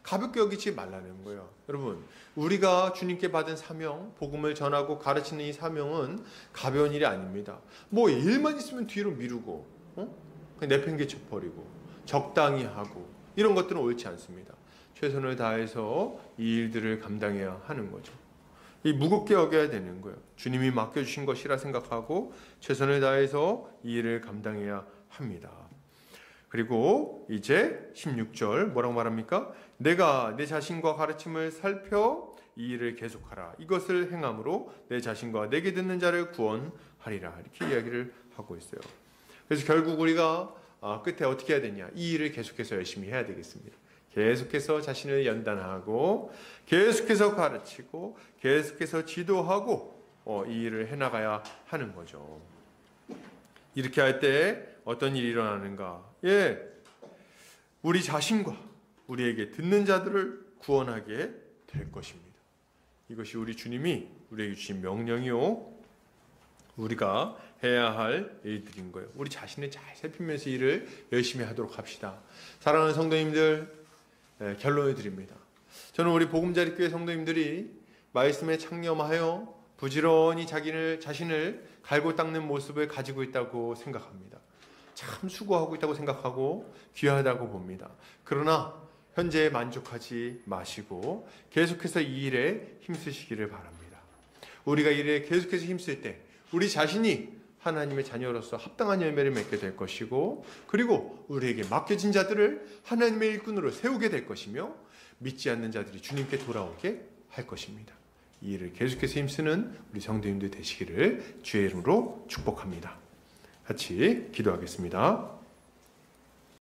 가볍게 여기지 말라는 거예요. 여러분, 우리가 주님께 받은 사명, 복음을 전하고 가르치는 이 사명은 가벼운 일이 아닙니다. 뭐 일만 있으면 뒤로 미루고 그냥 내팽개쳐 버리고 적당히 하고 이런 것들은 옳지 않습니다. 최선을 다해서 이 일들을 감당해야 하는 거죠. 이 무겁게 여겨야 되는 거예요. 주님이 맡겨주신 것이라 생각하고 최선을 다해서 이 일을 감당해야 합니다. 그리고 이제 16절 뭐라고 말합니까? 내가 내 자신과 가르침을 살펴 이 일을 계속하라. 이것을 행함으로 내 자신과 내게 듣는 자를 구원하리라. 이렇게 이야기를 하고 있어요. 그래서 결국 우리가 끝에 어떻게 해야 되냐? 이 일을 계속해서 열심히 해야 되겠습니다. 계속해서 자신을 연단하고 계속해서 가르치고 계속해서 지도하고 이 일을 해나가야 하는 거죠. 이렇게 할 때 어떤 일이 일어나는가? 우리 자신과 우리에게 듣는 자들을 구원하게 될 것입니다. 이것이 우리 주님이 우리에게 주신 명령이요, 우리가 해야 할 일들인 거예요. 우리 자신을 잘 살피면서 일을 열심히 하도록 합시다. 사랑하는 성도님들, 결론을 드립니다. 저는 우리 보금자리교회 성도님들이 말씀에 창념하여 부지런히 자신을 갈고 닦는 모습을 가지고 있다고 생각합니다. 참 수고하고 있다고 생각하고 귀하다고 봅니다. 그러나 현재에 만족하지 마시고 계속해서 이 일에 힘쓰시기를 바랍니다. 우리가 이 일에 계속해서 힘쓸 때 우리 자신이 하나님의 자녀로서 합당한 열매를 맺게 될 것이고, 그리고 우리에게 맡겨진 자들을 하나님의 일꾼으로 세우게 될 것이며, 믿지 않는 자들이 주님께 돌아오게 할 것입니다. 이 일을 계속해서 힘쓰는 우리 성도님들 되시기를 주의 이름으로 축복합니다. 같이 기도하겠습니다.